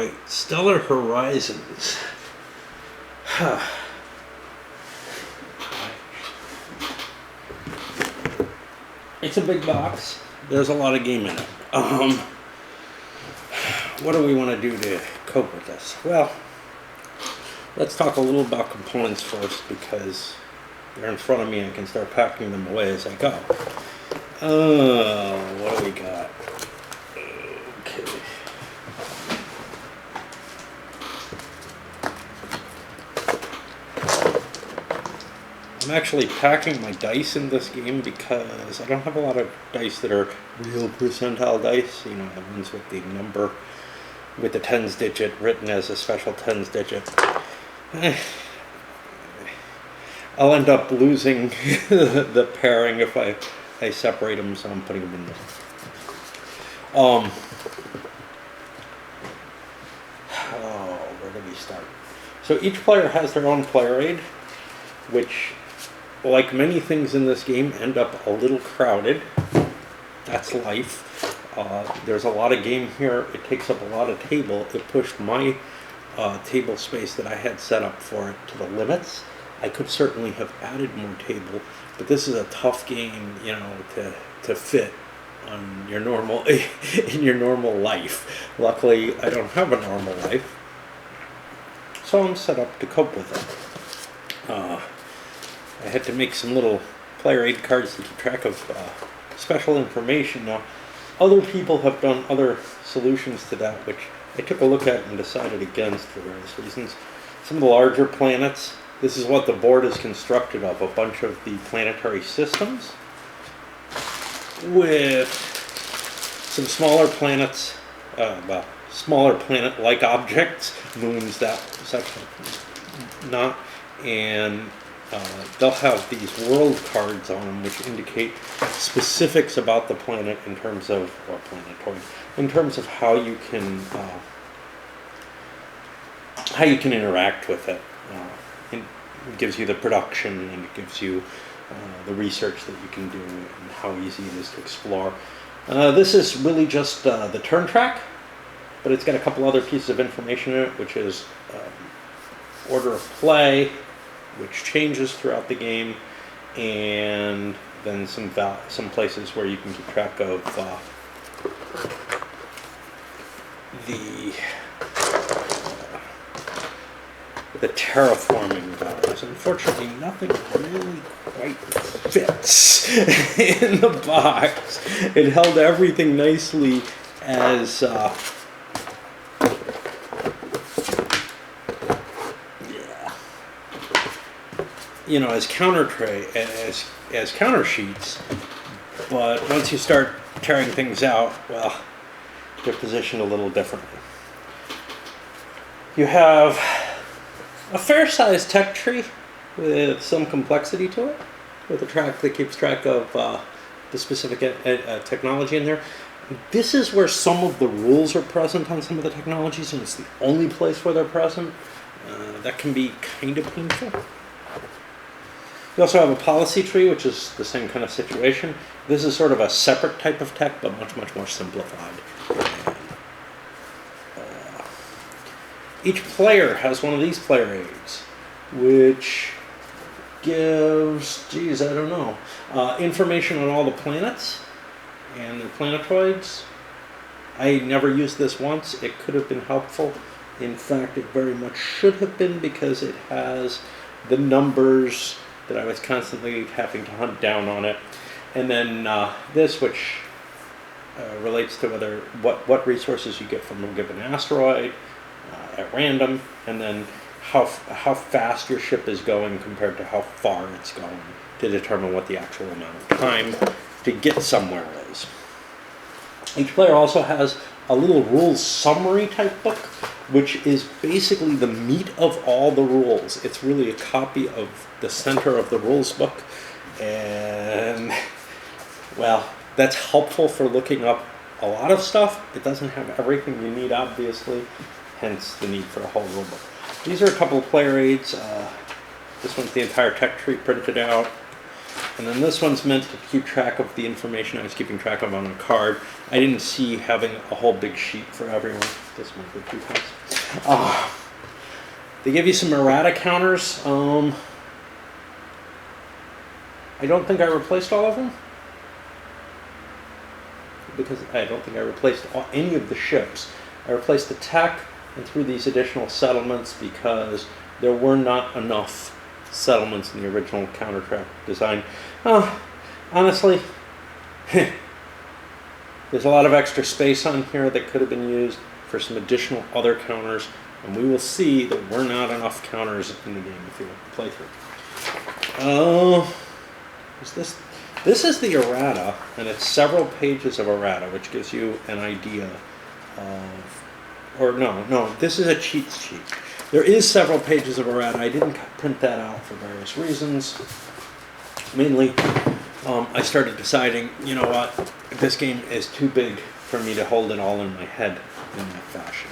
right, Stellar Horizons. It's a big box. There's a lot of game in it. What do we want to do to cope with this? Well, let's talk a little about components first because they're in front of me and I can start packing them away as I go. What do we got? Okay. I'm actually packing my dice in this game because I don't have a lot of dice that are real percentile dice, you know, the ones with the number, with the tens digit written as a special tens digit. I'll end up losing the pairing if I separate them, so I'm putting them in there. Where do we start? So each player has their own player aid, which, like many things in this game, end up a little crowded. That's life. There's a lot of game here. It takes up a lot of table. It pushed my table space that I had set up for it to the limits. I could certainly have added more table, but this is a tough game, you know, to fit on your normal in your normal life. Luckily, I don't have a normal life, so I'm set up to cope with it. I had to make some little player aid cards to keep track of special information. Now, other people have done other solutions to that, which I took a look at and decided against for various reasons. Some of the larger planets, this is what the board is constructed of, a bunch of the planetary systems with some smaller planets, smaller planet-like objects, moons, that such not, and they'll have these world cards on them which indicate specifics about the planet in terms of, or planetoid, in terms of how you can interact with it. It gives you the production, and it gives you the research that you can do and how easy it is to explore. This is really just the turn track, but it's got a couple other pieces of information in it, which is order of play, which changes throughout the game, and then some places where you can keep track of the terraforming values. Unfortunately, nothing really quite fits in the box. It held everything nicely as you know, as counter sheets, but once you start tearing things out, well, they're positioned a little differently. You have a fair-sized tech tree with some complexity to it, with a track that keeps track of the specific technology in there. This is where some of the rules are present on some of the technologies, and it's the only place where they're present. That can be kind of painful. You also have a policy tree, which is the same kind of situation. This is sort of a separate type of tech, but much, much more simplified. Each player has one of these player aids, which gives, I don't know, information on all the planets and the planetoids. I never used this once. It could have been helpful. In fact, it very much should have been, because it has the numbers that I was constantly having to hunt down on it. And then this, which relates to what resources you get from a given asteroid at random, and then how fast your ship is going compared to how far it's going, to determine what the actual amount of time to get somewhere is. Each player also has a little rules summary type book, which is basically the meat of all the rules. It's really a copy of the center of the rules book, and well, that's helpful for looking up a lot of stuff. It doesn't have everything you need, obviously, hence the need for a whole rulebook. These are a couple of player aids. This one's the entire tech tree printed out. And then this one's meant to keep track of the information I was keeping track of on a card. I didn't see having a whole big sheet for everyone. This might be too fast. They give you some errata counters. I don't think I replaced all of them, because I don't think I replaced any of the ships. I replaced the tech and threw these additional settlements because there were not enough settlements in the original counter-track design. Honestly, there's a lot of extra space on here that could have been used for some additional other counters, and we will see that we're not enough counters in the game if you play through. This is the errata, and it's several pages of errata, which gives you an idea of, or no, this is a cheat sheet. There is several pages of errata. I didn't print that out for various reasons. Mainly, I started deciding, you know what, this game is too big for me to hold it all in my head in that fashion.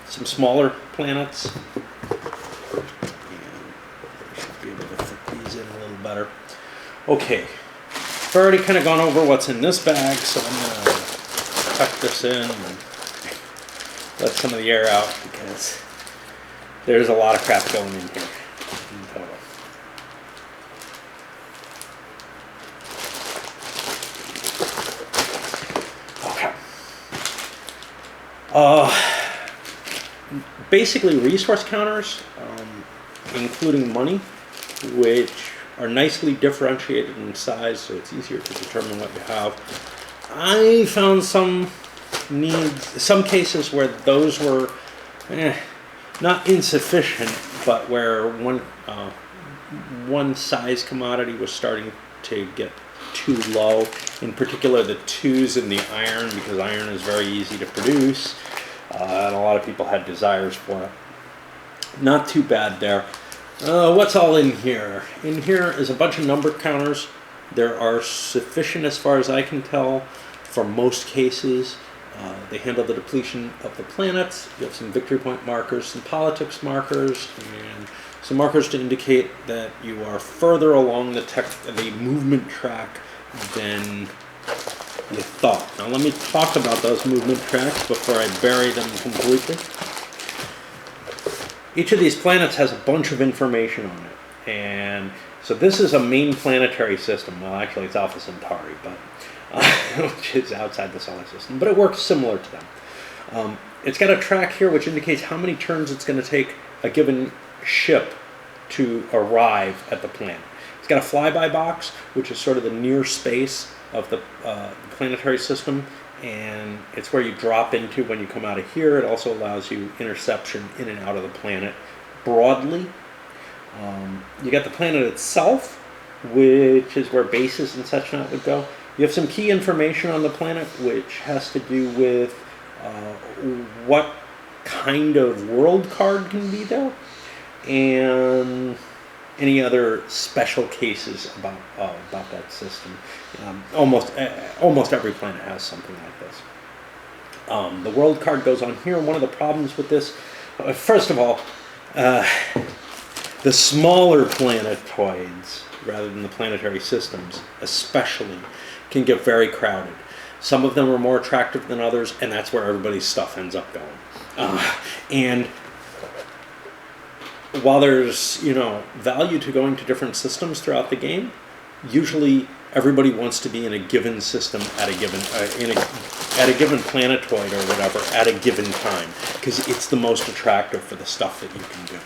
Some smaller planets. And I should be able to fit these in a little better. Okay, I've already kind of gone over what's in this bag, so I'm going to tuck this in and let some of the air out, because there's a lot of crap going in here in total. Basically resource counters, including money, which are nicely differentiated in size, so it's easier to determine what you have. I found some cases where those were not insufficient, but where one size commodity was starting to get too low. In particular, the 2s in the iron, because iron is very easy to produce, and a lot of people had desires for it. Not too bad there. What's all in here? In here is a bunch of number counters. There are sufficient, as far as I can tell, for most cases. They handle the depletion of the planets. You have some victory point markers, some politics markers, and some markers to indicate that you are further along the movement track than you thought. Now let me talk about those movement tracks before I bury them completely. Each of these planets has a bunch of information on it, and so this is a main planetary system. Well, actually it's Alpha Centauri, but which is outside the solar system, but it works similar to them. It's got a track here which indicates how many turns it's going to take a given ship to arrive at the planet. It's got a flyby box, which is sort of the near space of the planetary system, and it's where you drop into when you come out of here. It also allows you interception in and out of the planet broadly. You got the planet itself, which is where bases and such not would go. You have some key information on the planet, which has to do with what kind of world card can be there, and any other special cases about that system. Almost every planet has something like this. The world card goes on here. One of the problems with this, first of all, the smaller planetoids, rather than the planetary systems, especially, can get very crowded. Some of them are more attractive than others, and that's where everybody's stuff ends up going. And while there's, value to going to different systems throughout the game, usually everybody wants to be in a given system at a given planetoid or whatever at a given time, because it's the most attractive for the stuff that you can do.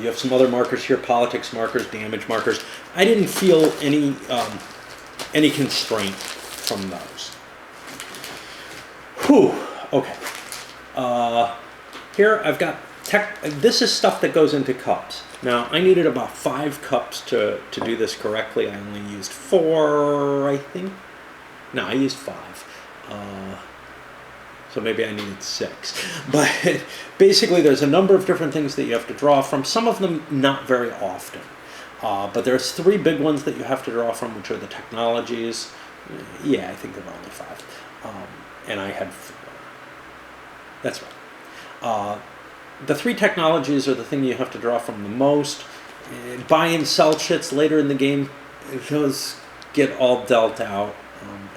You have some other markers here: politics markers, damage markers. I didn't feel any constraint from those. Whew. Okay. Here I've got this is stuff that goes into cups. Now, I needed about 5 cups to do this correctly. I only used 4, I think. No, I used 5. So maybe I needed 6. But basically, there's a number of different things that you have to draw from. Some of them not very often. But there's 3 big ones that you have to draw from, which are the technologies. Yeah, I think there were only 5. And I had 4. That's right. The 3 technologies are the thing you have to draw from the most. buy and sell shits later in the game, those get all dealt out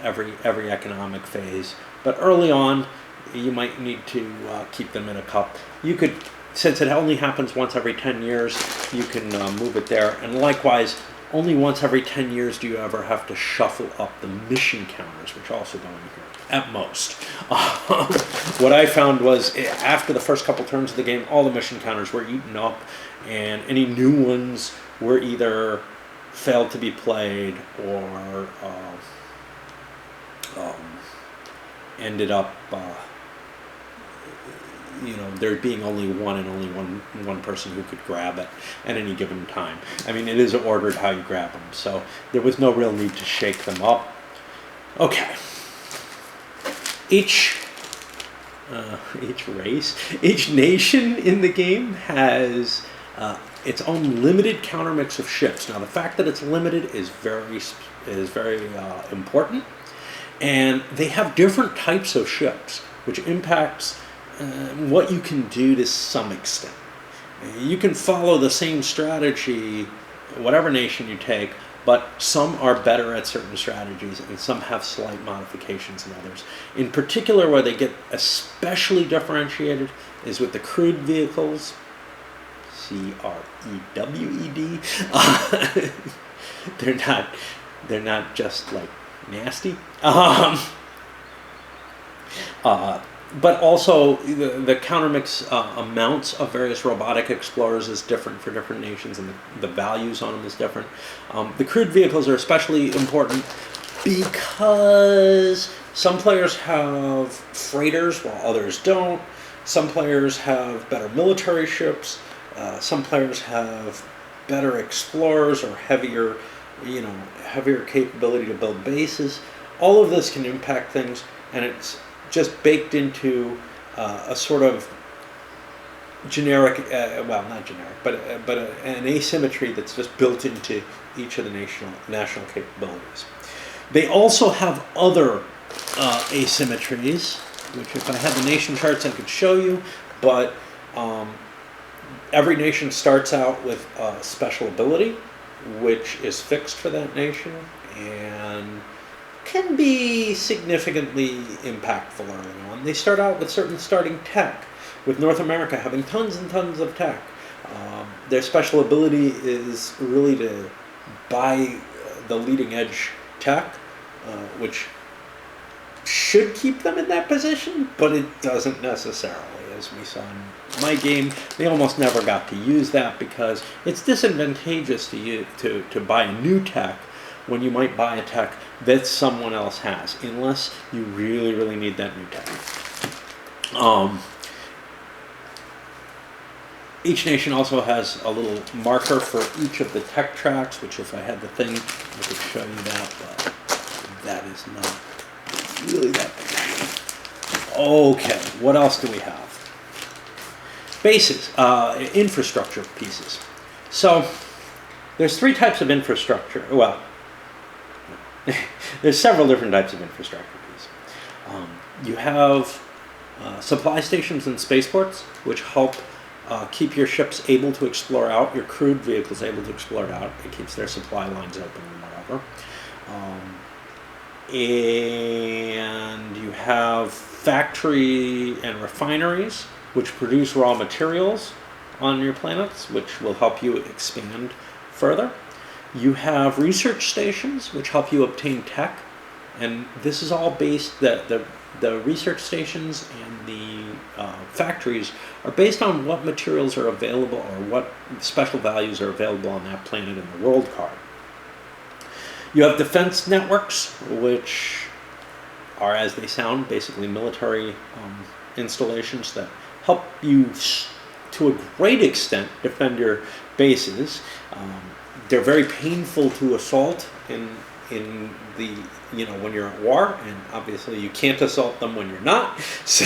every economic phase. But early on, you might need to keep them in a cup. You could, since it only happens once every 10 years, you can move it there. And likewise, only once every 10 years do you ever have to shuffle up the mission counters, which also go in here, at most. What I found was, after the first couple turns of the game, all the mission counters were eaten up, and any new ones were either failed to be played or ended up there being only one and only one person who could grab it at any given time. I mean, it is ordered how you grab them, so there was no real need to shake them up. Okay. Each race, each nation in the game has its own limited counter mix of ships. Now, the fact that it's limited is very important, and they have different types of ships, which impacts what you can do to some extent. You can follow the same strategy, whatever nation you take, but some are better at certain strategies and some have slight modifications than others. In particular, where they get especially differentiated is with the crewed vehicles, C-R-E-W-E-D. They're not just like nasty. But also the countermix amounts of various robotic explorers is different for different nations, and the values on them is different. The crewed vehicles are especially important because some players have freighters while others don't. Some players have better military ships. Some players have better explorers or heavier capability to build bases. All of this can impact things, and it's just baked into a sort of generic, not generic, but an asymmetry that's just built into each of the national capabilities. They also have other asymmetries, which if I had the nation charts I could show you, but every nation starts out with a special ability, which is fixed for that nation, and can be significantly impactful early on. They start out with certain starting tech, with North America having tons and tons of tech. Their special ability is really to buy the leading edge tech, which should keep them in that position, but it doesn't necessarily. As we saw in my game, they almost never got to use that because it's disadvantageous to buy a new tech when you might buy a tech that someone else has, unless you really, really need that new tech. Each nation also has a little marker for each of the tech tracks, which if I had the thing, I could show you that, but that is not really that big. Okay, what else do we have? Bases, infrastructure pieces. So there's three types of infrastructure. Well, there's several different types of infrastructure pieces. You have supply stations and spaceports, which help keep your ships able to explore out, your crewed vehicles able to explore out. It keeps their supply lines open and whatever. And you have factory and refineries, which produce raw materials on your planets, which will help you expand further. You have research stations, which help you obtain tech, and this is all based, the research stations and the factories are based on what materials are available or what special values are available on that planet in the world card. You have defense networks, which are, as they sound, basically military installations that help you, to a great extent, defend your bases. They're very painful to assault in the, when you're at war, and obviously you can't assault them when you're not. So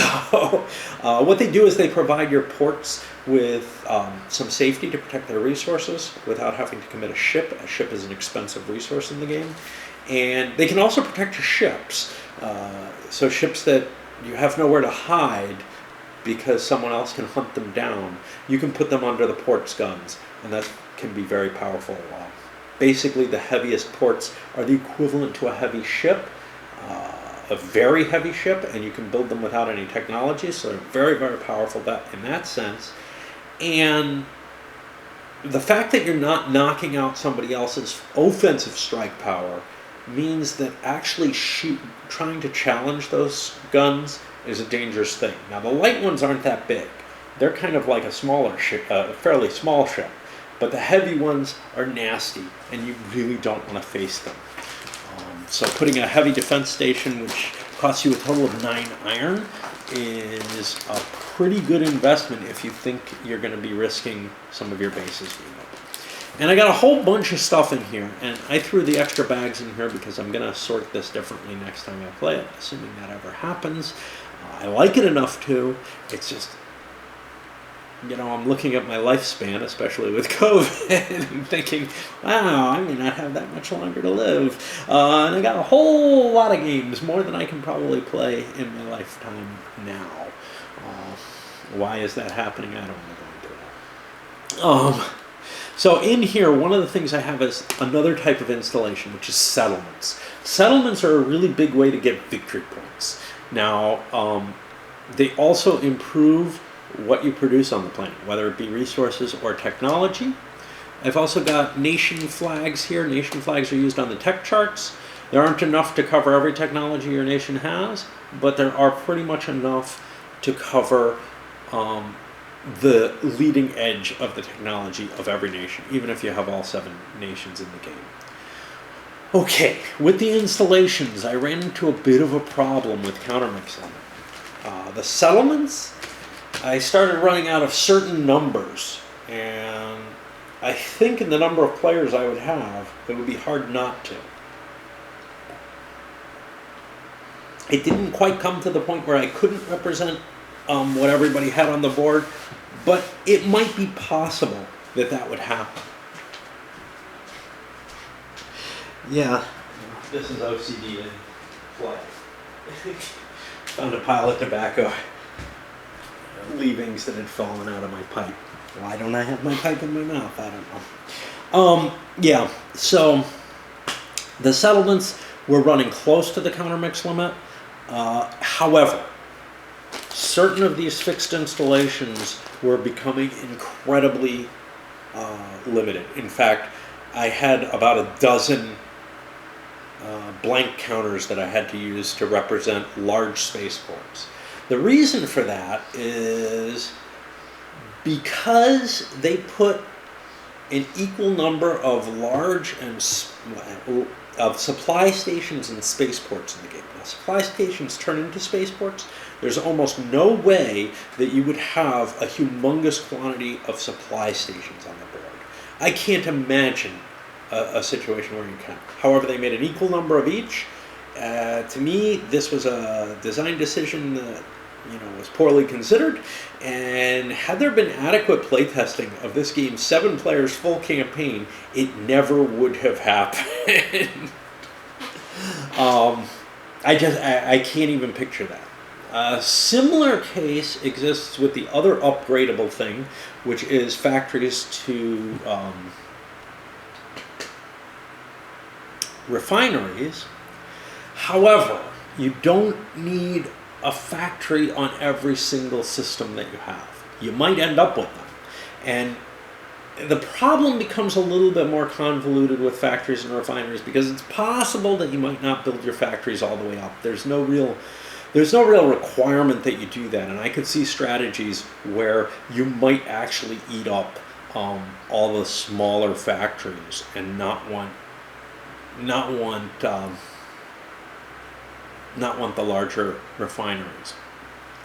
what they do is they provide your ports with some safety to protect their resources without having to commit a ship. A ship is an expensive resource in the game. And they can also protect your ships. So ships that you have nowhere to hide because someone else can hunt them down, you can put them under the ports guns, and that can be very powerful. Basically, the heaviest ports are the equivalent to a heavy ship, a very heavy ship, and you can build them without any technology, so they're very, very powerful in that sense. And the fact that you're not knocking out somebody else's offensive strike power means that actually trying to challenge those guns is a dangerous thing. Now, the light ones aren't that big. They're kind of like a smaller ship, a fairly small ship. But the heavy ones are nasty, and you really don't want to face them. So putting a heavy defense station, which costs you a total of 9 iron, is a pretty good investment if you think you're going to be risking some of your bases being open. And I got a whole bunch of stuff in here, and I threw the extra bags in here because I'm going to sort this differently next time I play it, assuming that ever happens. I like it enough to. It's just, I'm looking at my lifespan, especially with COVID, and thinking, wow, I may not have that much longer to live. And I got a whole lot of games, more than I can probably play in my lifetime now. Why is that happening? I don't want to go into that. So in here, one of the things I have is another type of installation, which is settlements. Settlements are a really big way to get victory points. Now, they also improve what you produce on the planet, whether it be resources or technology. I've also got nation flags here. Nation flags are used on the tech charts. There aren't enough to cover every technology your nation has, but there are pretty much enough to cover the leading edge of the technology of every nation, even if you have all 7 nations in the game. Okay, with the installations, I ran into a bit of a problem with countermix limit. The settlements, I started running out of certain numbers, and I think in the number of players I would have, it would be hard not to. It didn't quite come to the point where I couldn't represent what everybody had on the board, but it might be possible that that would happen. Yeah, this is OCD in play. Found a pile of tobacco leavings that had fallen out of my pipe. Why don't I have my pipe in my mouth? I don't know. Yeah, so the settlements were running close to the countermix limit. However, certain of these fixed installations were becoming incredibly limited. In fact, I had about a dozen blank counters that I had to use to represent large spaceports. The reason for that is because they put an equal number of large and of supply stations and spaceports in the game. Now, supply stations turn into spaceports. There's almost no way that you would have a humongous quantity of supply stations on the board. I can't imagine a situation where you can. However, they made an equal number of each. To me, this was a design decision that was poorly considered, and had there been adequate playtesting of this game's 7 players full campaign, it never would have happened. I can't even picture that. A similar case exists with the other upgradable thing, which is factories to refineries. However, you don't need a factory on every single system that you have. You might end up with them. And the problem becomes a little bit more convoluted with factories and refineries because it's possible that you might not build your factories all the way up. There's no real requirement that you do that. And I could see strategies where you might actually eat up all the smaller factories and not want the larger refineries.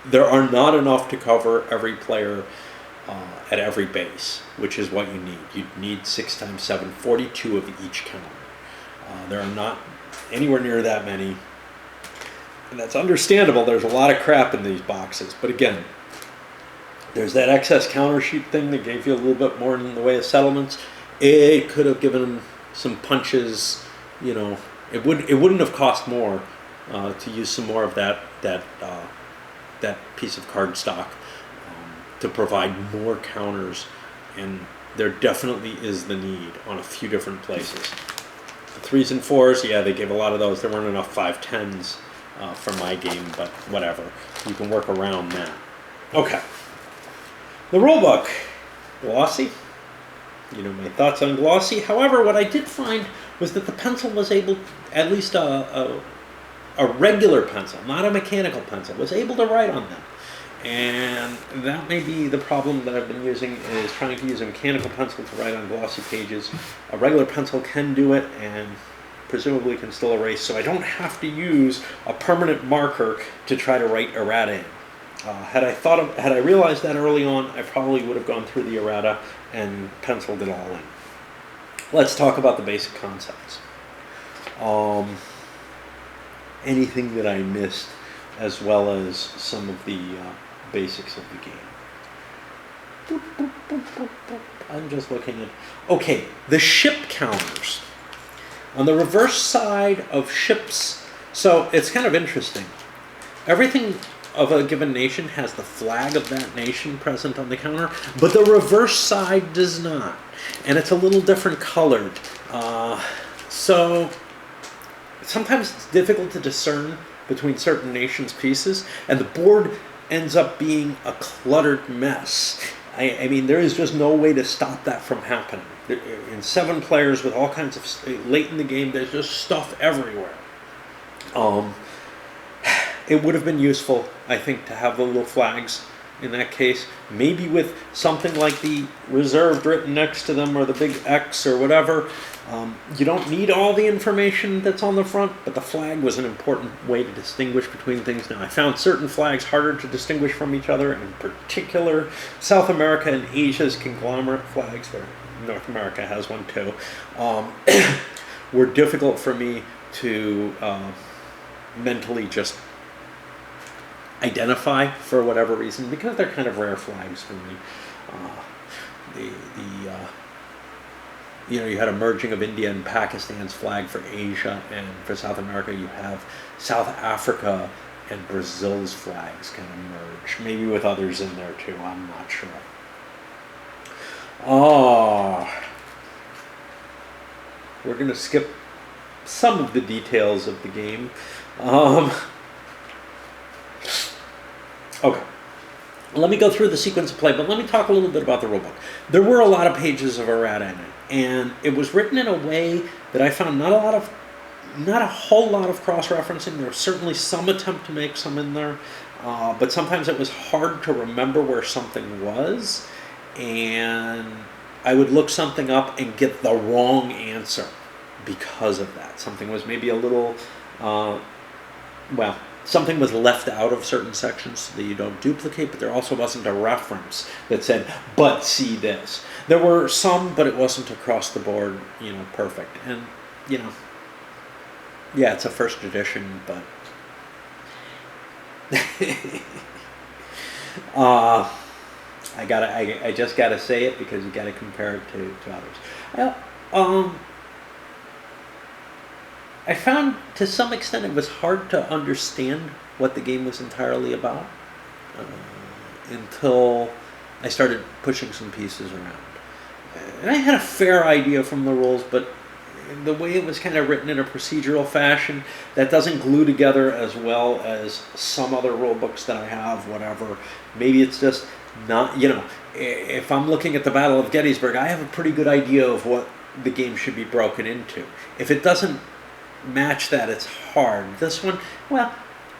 There are not enough to cover every player at every base, which is what you need. You need 6 times 7, 42 of each counter. There are not anywhere near that many. And that's understandable. There's a lot of crap in these boxes. But again, there's that excess counter sheet thing that gave you a little bit more in the way of settlements. It could have given them some punches. It wouldn't have cost more to use some more of that that piece of cardstock to provide more counters, and there definitely is the need on a few different places. The 3s and 4s, yeah, they gave a lot of those. There weren't enough 5-10s for my game, but whatever. You can work around that. Okay. The rulebook. Glossy. You know my thoughts on glossy. However, what I did find was that the pencil was able, at least a regular pencil, not a mechanical pencil, was able to write on them. And that may be the problem that I've been using, is trying to use a mechanical pencil to write on glossy pages. A regular pencil can do it, and presumably can still erase, so I don't have to use a permanent marker to try to write errata in. Had I realized that early on, I probably would have gone through the errata and penciled it all in. Let's talk about the basic concepts. Anything that I missed, as well as some of the basics of the game. I'm just looking at... Okay, the ship counters. On the reverse side of ships, so it's kind of interesting. Everything of a given nation has the flag of that nation present on the counter, but the reverse side does not. And it's a little different colored. So sometimes it's difficult to discern between certain nations' pieces, and the board ends up being a cluttered mess. I mean, there is just no way to stop that from happening. In 7 players with all kinds of... Late in the game, there's just stuff everywhere. It would have been useful, I think, to have the little flags in that case. Maybe with something like the reserved written next to them, or the big X or whatever. You don't need all the information that's on the front, but the flag was an important way to distinguish between things. Now, I found certain flags harder to distinguish from each other, in particular South America and Asia's conglomerate flags, where North America has one too, were difficult for me to mentally just identify for whatever reason, because they're kind of rare flags for me. You know, you had a merging of India and Pakistan's flag for Asia, and for South America you have South Africa and Brazil's flags kind of merge, maybe with others in there too, I'm not sure. We're going to skip some of the details of the game. Okay. Let me go through the sequence of play, but let me talk a little bit about the rulebook. There were a lot of pages of errata in it, and it was written in a way that I found not a whole lot of cross-referencing. There was certainly some attempt to make some in there, but sometimes it was hard to remember where something was, and I would look something up and get the wrong answer because of that. Something was maybe a little, something was left out of certain sections so that you don't duplicate, but there also wasn't a reference that said, but see this. There were some, but it wasn't across the board, perfect. And, yeah, it's a first edition, but... I just gotta say it because you gotta compare it to others. I found to some extent it was hard to understand what the game was entirely about until I started pushing some pieces around. And I had a fair idea from the rules, but the way it was kind of written in a procedural fashion, that doesn't glue together as well as some other rule books that I have, whatever. Maybe it's just not, if I'm looking at the Battle of Gettysburg, I have a pretty good idea of what the game should be broken into. If it doesn't match that, it's hard. This one, well,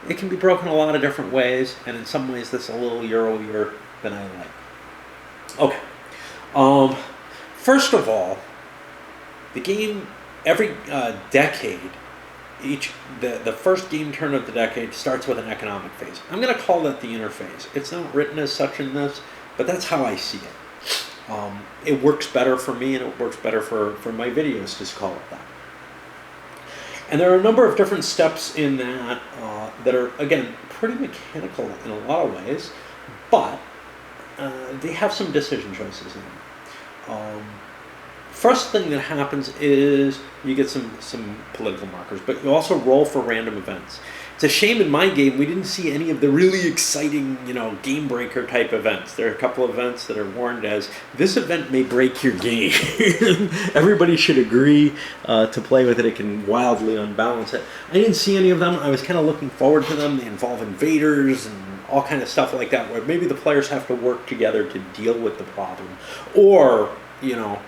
it can be broken a lot of different ways, and in some ways this is a little Euro-yer than I like. Okay. First of all, the game, every decade, the first game turn of the decade starts with an economic phase. I'm going to call that the interphase. It's not written as such in this, but that's how I see it. It works better for me, and it works better for my videos to call it that. And there are a number of different steps in that that are, again, pretty mechanical in a lot of ways, but they have some decision choices in them. First thing that happens is you get some political markers, but you also roll for random events. It's a shame in my game we didn't see any of the really exciting, game breaker type events. There are a couple of events that are warned as, this event may break your game. Everybody should agree to play with it. It can wildly unbalance it. I didn't see any of them. I was kind of looking forward to them. They involve invaders and all kind of stuff like that, where maybe the players have to work together to deal with the problem. Or,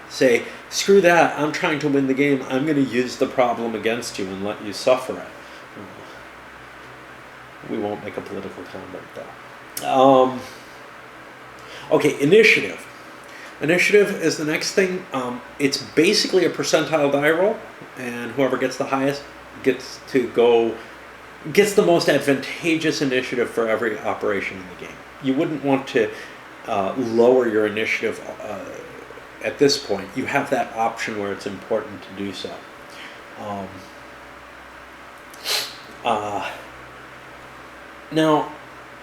say, screw that, I'm trying to win the game. I'm going to use the problem against you and let you suffer it. We won't make a political comment though. Okay, initiative. Initiative is the next thing. It's basically a percentile die roll, and whoever gets the highest gets the most advantageous initiative for every operation in the game. You wouldn't want to lower your initiative at this point. You have that option where it's important to do so. Now,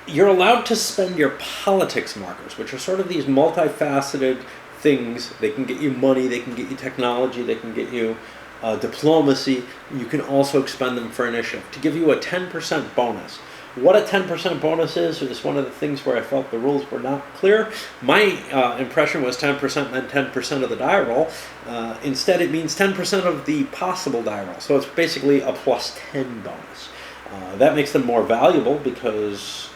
you're allowed to spend your politics markers, which are sort of these multifaceted things. They can get you money, they can get you technology, they can get you diplomacy. You can also expend them for initiative to give you a 10% bonus. What a 10% bonus is one of the things where I felt the rules were not clear. My impression was 10% meant 10% of the die roll. Instead, it means 10% of the possible die roll. So it's basically a plus 10 bonus. That makes them more valuable because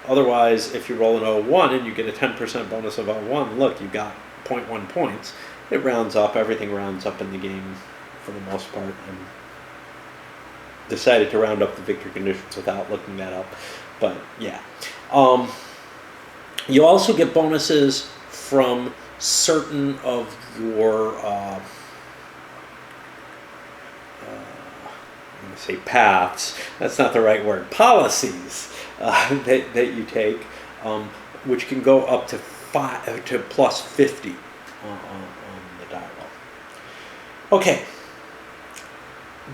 otherwise, if you roll an 01 and you get a 10% bonus of 01, look, you got 0.1 points. It rounds up. Everything rounds up in the game for the most part. And decided to round up the victory conditions without looking that up. But yeah. You also get bonuses from certain of your say paths, that's not the right word, policies that you take, which can go up to plus 50 on the die roll. Okay,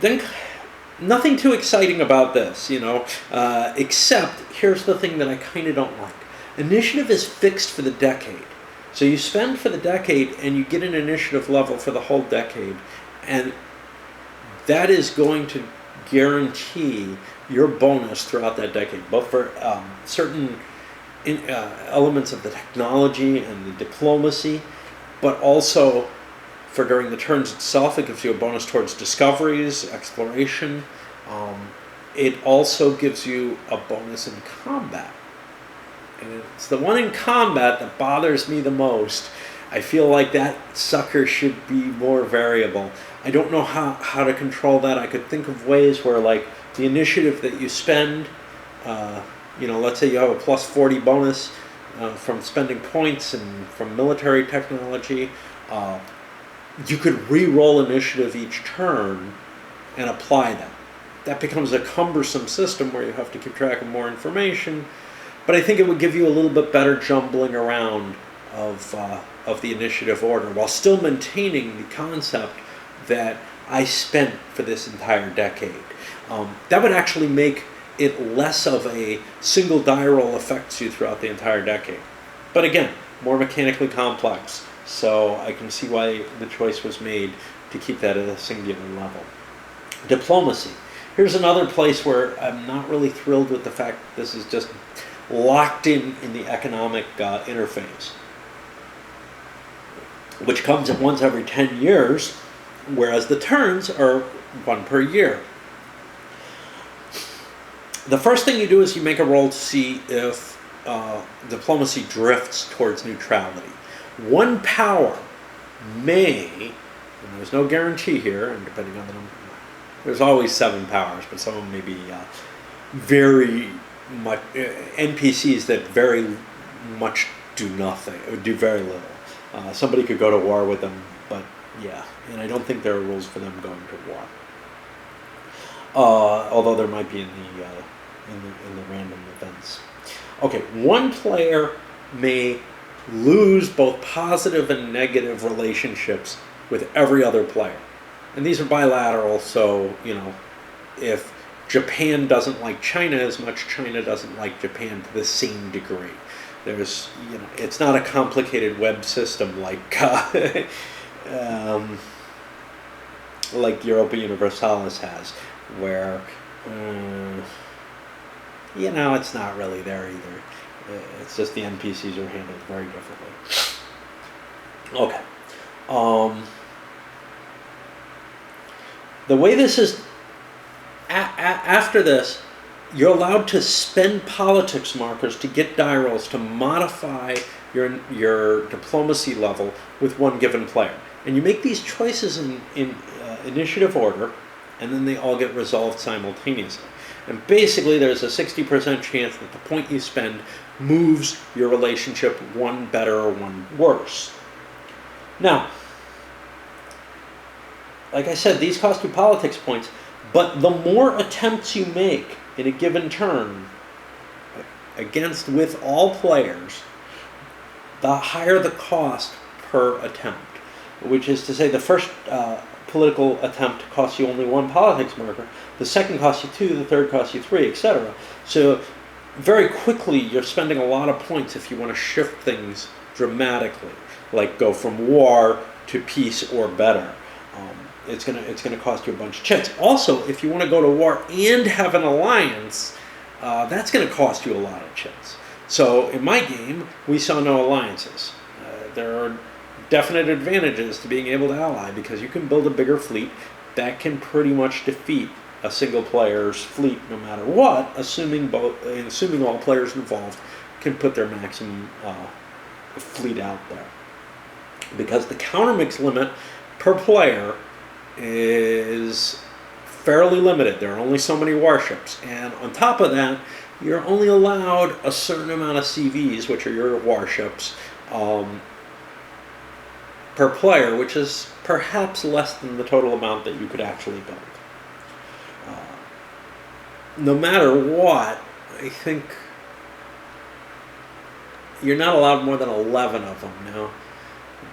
then nothing too exciting about this, except here's the thing that I kind of don't like. Initiative is fixed for the decade. So you spend for the decade and you get an initiative level for the whole decade, and that is going to guarantee your bonus throughout that decade, both for certain elements of the technology and the diplomacy, but also for during the turns itself. It gives you a bonus towards discoveries, exploration. It also gives you a bonus in combat. And it's the one in combat that bothers me the most. I feel like that sucker should be more variable. I don't know how to control that. I could think of ways where, like, the initiative that you spend, let's say you have a plus 40 bonus from spending points and from military technology, you could re-roll initiative each turn and apply that. That becomes a cumbersome system where you have to keep track of more information, but I think it would give you a little bit better jumbling around of the initiative order while still maintaining the concept that I spent for this entire decade. That would actually make it less of a single die roll affects you throughout the entire decade. But again, more mechanically complex, so I can see why the choice was made to keep that at a singular level. Diplomacy. Here's another place where I'm not really thrilled with the fact that this is just locked in the economic interface, which comes at once every 10 years, whereas the turns are one per year. The first thing you do is you make a roll to see if diplomacy drifts towards neutrality. One power may, and there's no guarantee here, and depending on the number, there's always 7 powers, but some of them may be very much NPCs that very much do nothing, or do very little. Somebody could go to war with them, but yeah, and I don't think there are rules for them going to war. Although there might be in the random events. Okay, one player may lose both positive and negative relationships with every other player. And these are bilateral, so, if Japan doesn't like China as much, China doesn't like Japan to the same degree. There's, it's not a complicated web system like like Europa Universalis has, where it's not really there either. It's just the NPCs are handled very differently. Okay. The way this is, after this, you're allowed to spend politics markers to get die rolls to modify your diplomacy level with one given player. And you make these choices in initiative order, and then they all get resolved simultaneously. And basically there's a 60% chance that the point you spend moves your relationship one better or one worse. Now, like I said, these cost you politics points, but the more attempts you make in a given turn with all players, the higher the cost per attempt, which is to say the first political attempt costs you only 1 politics marker, the second costs you 2, the third costs you 3, etc. So very quickly you're spending a lot of points if you want to shift things dramatically, like go from war to peace or better. It's gonna cost you a bunch of chits. Also, if you want to go to war and have an alliance, that's going to cost you a lot of chits. So in my game, we saw no alliances. There are definite advantages to being able to ally because you can build a bigger fleet that can pretty much defeat a single player's fleet no matter what, assuming all players involved can put their maximum fleet out there. Because the countermix limit per player is fairly limited. There are only so many warships, and on top of that, you're only allowed a certain amount of CVs, which are your warships, per player, which is perhaps less than the total amount that you could actually build. No matter what, I think you're not allowed more than 11 of them now.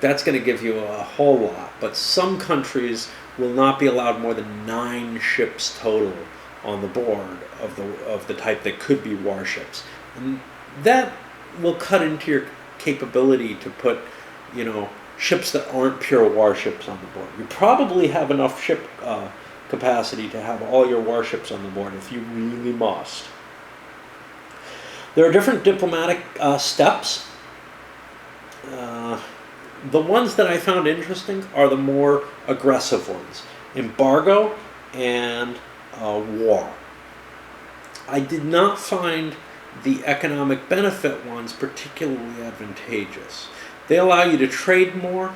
That's going to give you a whole lot, but some countries will not be allowed more than 9 ships total on the board of the type that could be warships, and that will cut into your capability to put, ships that aren't pure warships on the board. You probably have enough ship capacity to have all your warships on the board if you really must. There are different diplomatic steps. The ones that I found interesting are the more aggressive ones. Embargo and war. I did not find the economic benefit ones particularly advantageous. They allow you to trade more.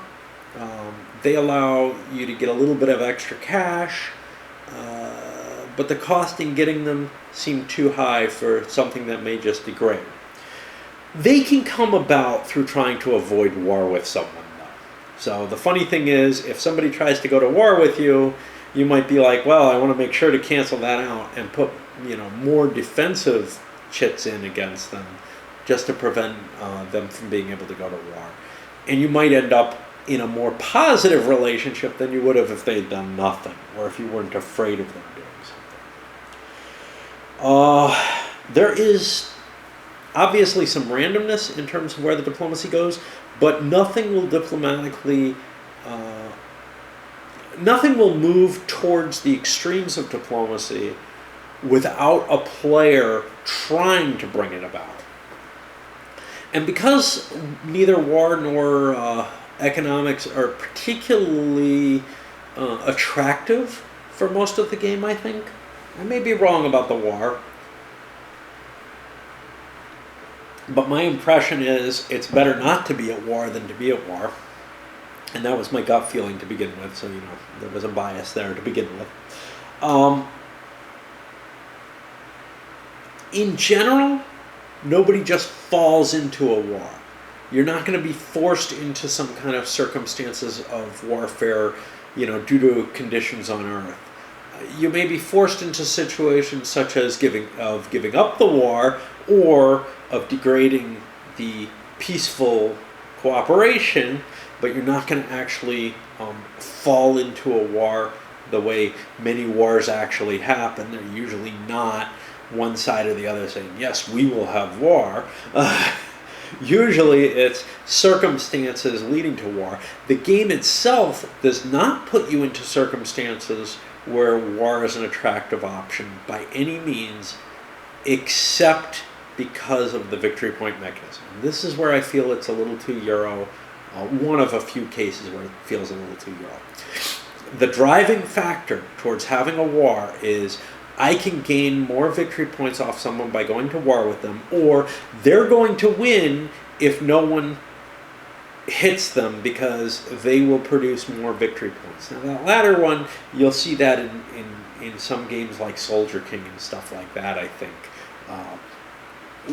They allow you to get a little bit of extra cash. But the cost in getting them seemed too high for something that may just degrade. They can come about through trying to avoid war with someone, though. So the funny thing is, if somebody tries to go to war with you, you might be like, well, I want to make sure to cancel that out and put, more defensive chits in against them just to prevent them from being able to go to war. And you might end up in a more positive relationship than you would have if they'd done nothing, or if you weren't afraid of them doing something. There is obviously some randomness in terms of where the diplomacy goes, but nothing will nothing will move towards the extremes of diplomacy without a player trying to bring it about. And because neither war nor economics are particularly attractive for most of the game, I think. I may be wrong about the war, but my impression is it's better not to be at war than to be at war. And that was my gut feeling to begin with, so there was a bias there to begin with. In general, nobody just falls into a war. You're not going to be forced into some kind of circumstances of warfare, due to conditions on Earth. You may be forced into situations such as giving up the war, or of degrading the peaceful cooperation, but you're not going to actually fall into a war the way many wars actually happen. They're usually not one side or the other saying, yes, we will have war. Usually it's circumstances leading to war. The game itself does not put you into circumstances where war is an attractive option by any means, except because of the victory point mechanism. This is where I feel it's a little too Euro. One of a few cases where it feels a little too Euro. The driving factor towards having a war is I can gain more victory points off someone by going to war with them, or they're going to win if no one hits them because they will produce more victory points. Now that latter one, you'll see that in some games like Soldier King and stuff like that, I think,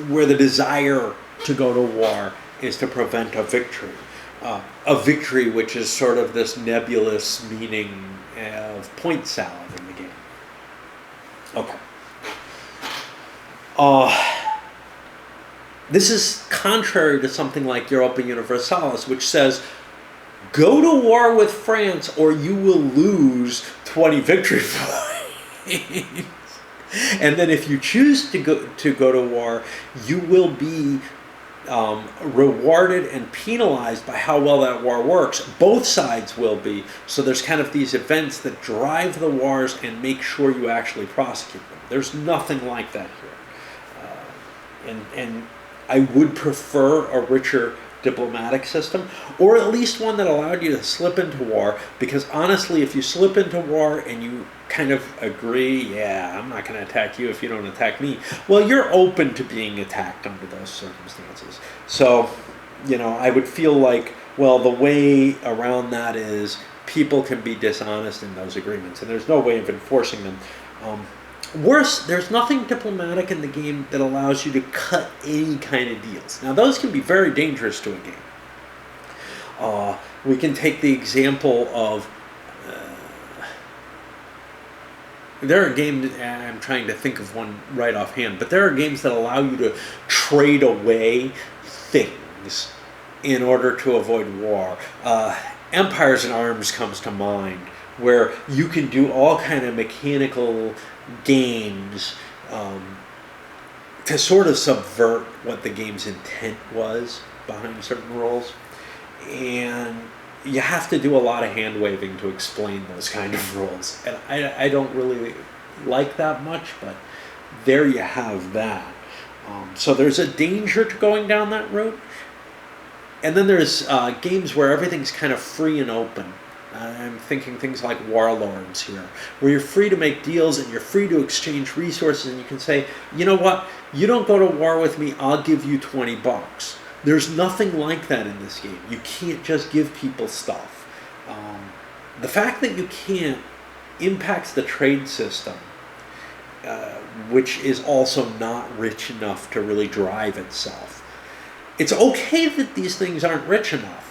where the desire to go to war is to prevent a victory. A victory which is sort of this nebulous meaning of point salad in the game. Okay. This is contrary to something like Europa Universalis, which says, go to war with France or you will lose 20 victory points. And then if you choose to go to war, you will be rewarded and penalized by how well that war works. Both sides will be. So there's kind of these events that drive the wars and make sure you actually prosecute them. There's nothing like that here. And I would prefer a richer diplomatic system, or at least one that allowed you to slip into war, because honestly, if you slip into war and you kind of agree, yeah, I'm not going to attack you if you don't attack me, well, you're open to being attacked under those circumstances. So, I would feel like, well, the way around that is people can be dishonest in those agreements, and there's no way of enforcing them. Worse, there's nothing diplomatic in the game that allows you to cut any kind of deals. Now, those can be very dangerous to a game. We can take the example of, there are games, I'm trying to think of one right offhand, but there are games that allow you to trade away things in order to avoid war. Empires in Arms comes to mind, where you can do all kind of mechanical games to sort of subvert what the game's intent was behind certain rules, and you have to do a lot of hand waving to explain those kind of rules, and I don't really like that much, but there you have that. So there's a danger to going down that route, and then there's games where everything's kind of free and open. I'm thinking things like Warlords here, where you're free to make deals and you're free to exchange resources, and you can say, you know what, you don't go to war with me, I'll give you $20. There's nothing like that in this game. You can't just give people stuff. The fact that you can't impacts the trade system, which is also not rich enough to really drive itself. It's okay that these things aren't rich enough.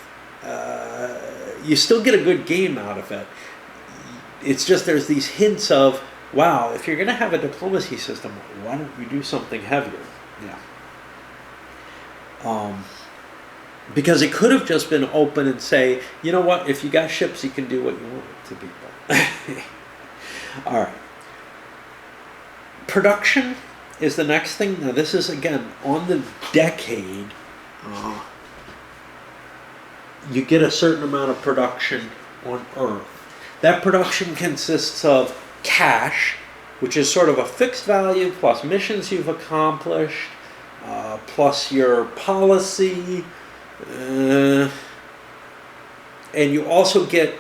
You still get a good game out of it. It's just there's these hints of, wow, if you're going to have a diplomacy system, why don't you do something heavier? Yeah. Because it could have just been open and say, you know what, if you got ships, you can do what you want to people. All right. Production is the next thing. Now, this is, again, on the decade. You get a certain amount of production on Earth. That production consists of cash, which is sort of a fixed value, plus missions you've accomplished, plus your policy, and you also get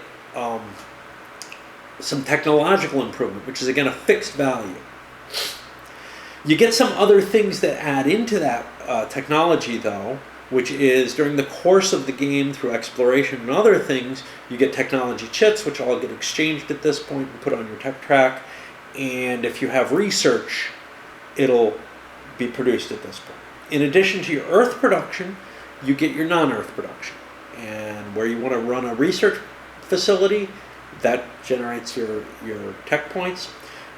some technological improvement, which is, again, a fixed value. You get some other things that add into that technology, though, which is during the course of the game through exploration and other things, you get technology chits, which all get exchanged at this point and put on your tech track. And if you have research, it'll be produced at this point. In addition to your Earth production, you get your non-Earth production. And where you want to run a research facility, that generates your tech points.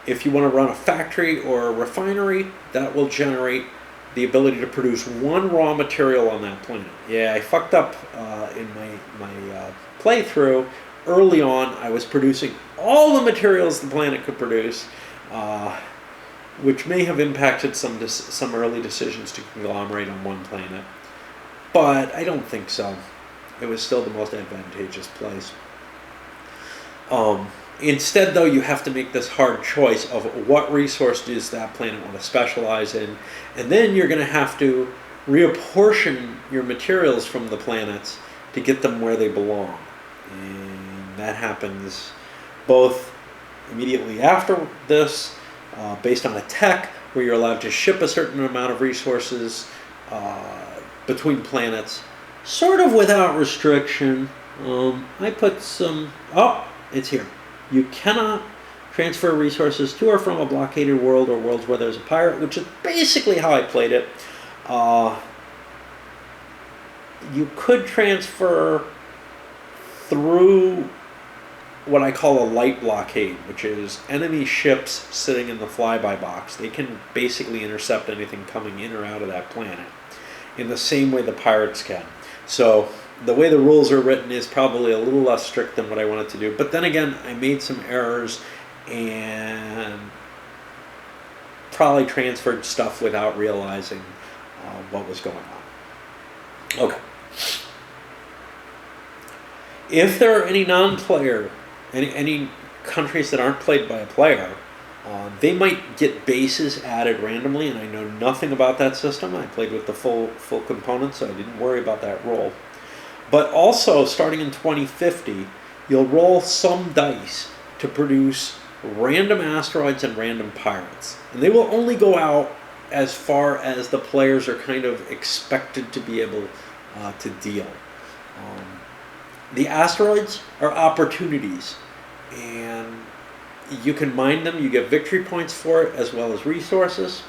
If you want to run a factory or a refinery, that will generate the ability to produce one raw material on that planet. Yeah, I fucked up in my playthrough. Early on, I was producing all the materials the planet could produce, which may have impacted some early decisions to conglomerate on one planet. But I don't think so. It was still the most advantageous place. Instead, though, you have to make this hard choice of what resource does that planet want to specialize in, and then you're going to have to reapportion your materials from the planets to get them where they belong. And that happens both immediately after this, based on a tech, where you're allowed to ship a certain amount of resources between planets, sort of without restriction. I put some, oh, it's here. You cannot transfer resources to or from a blockaded world or worlds where there's a pirate, which is basically how I played it. You could transfer through what I call a light blockade, which is enemy ships sitting in the flyby box. They can basically intercept anything coming in or out of that planet in the same way the pirates can. So the way the rules are written is probably a little less strict than what I wanted to do. But then again, I made some errors and probably transferred stuff without realizing what was going on. Okay. If there are any non-player, any countries that aren't played by a player, they might get bases added randomly, and I know nothing about that system. I played with the full component, so I didn't worry about that roll. But also, starting in 2050, you'll roll some dice to produce random asteroids and random pirates. And they will only go out as far as the players are kind of expected to be able to deal. The asteroids are opportunities, and you can mine them. You get victory points for it, as well as resources.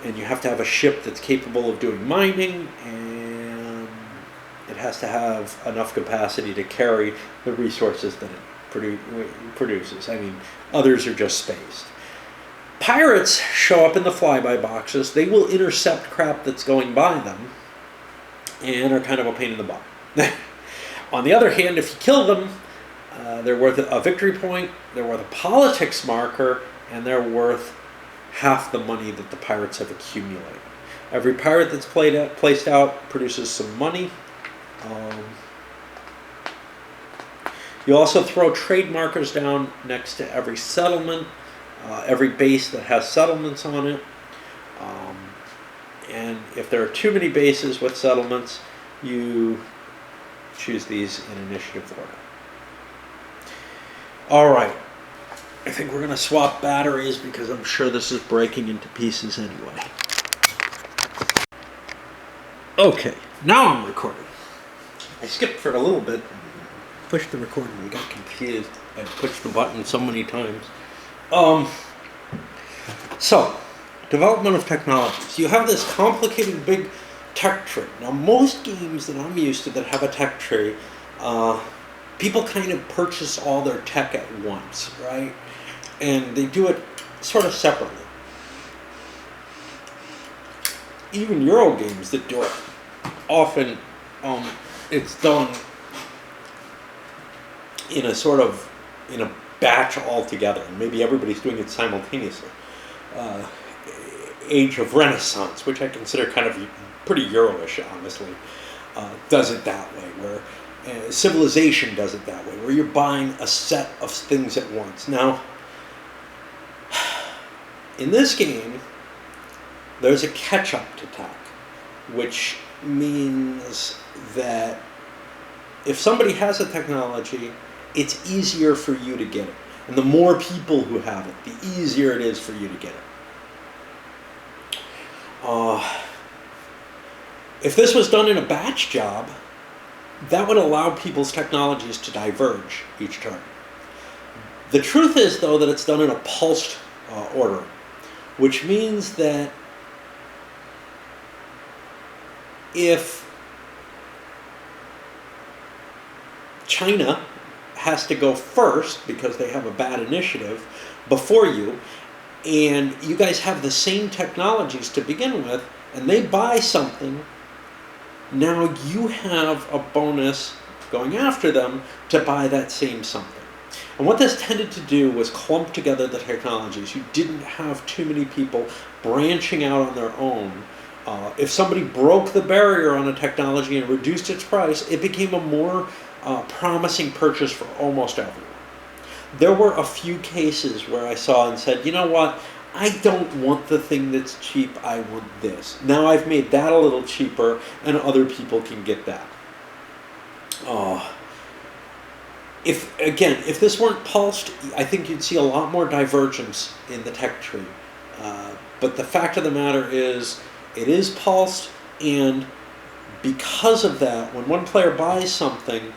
And you have to have a ship that's capable of doing mining, and it has to have enough capacity to carry the resources that it produces. I mean, others are just spaced. Pirates show up in the flyby boxes. They will intercept crap that's going by them and are kind of a pain in the butt. On the other hand, if you kill them, they're worth a victory point, they're worth a politics marker, and they're worth half the money that the pirates have accumulated. Every pirate that's placed out produces some money. You also throw trade markers down next to every settlement, every base that has settlements on it. And if there are too many bases with settlements, you choose these in initiative order. All right. I think we're going to swap batteries because I'm sure this is breaking into pieces anyway. Okay, now I'm recording. I skipped for a little bit, pushed the recording, and got confused. I pushed the button so many times. So, development of technologies. You have this complicated big tech tree. Now, most games that I'm used to that have a tech tree, people kind of purchase all their tech at once, right? And they do it sort of separately. Even Euro games that do it, often it's done in a batch altogether. Maybe everybody's doing it simultaneously. Age of Renaissance, which I consider kind of pretty Euro-ish, honestly, does it that way, where Civilization does it that way, where you're buying a set of things at once. Now, in this game, there's a catch-up to tech, which means that if somebody has a technology, it's easier for you to get it. And the more people who have it, the easier it is for you to get it. If this was done in a batch job, that would allow people's technologies to diverge each turn. The truth is, though, that it's done in a pulsed order, which means that if China has to go first because they have a bad initiative before you, and you guys have the same technologies to begin with, and they buy something, now you have a bonus going after them to buy that same something. And what this tended to do was clump together the technologies. You didn't have too many people branching out on their own. If somebody broke the barrier on a technology and reduced its price, it became a more promising purchase for almost everyone. there were a few cases where I saw and said, you know what, I don't want the thing that's cheap, I want this. Now I've made that a little cheaper, and other people can get that. If this weren't pulsed, I think you'd see a lot more divergence in the tech tree. But the fact of the matter is, it is pulsed, and because of that, when one player buys something,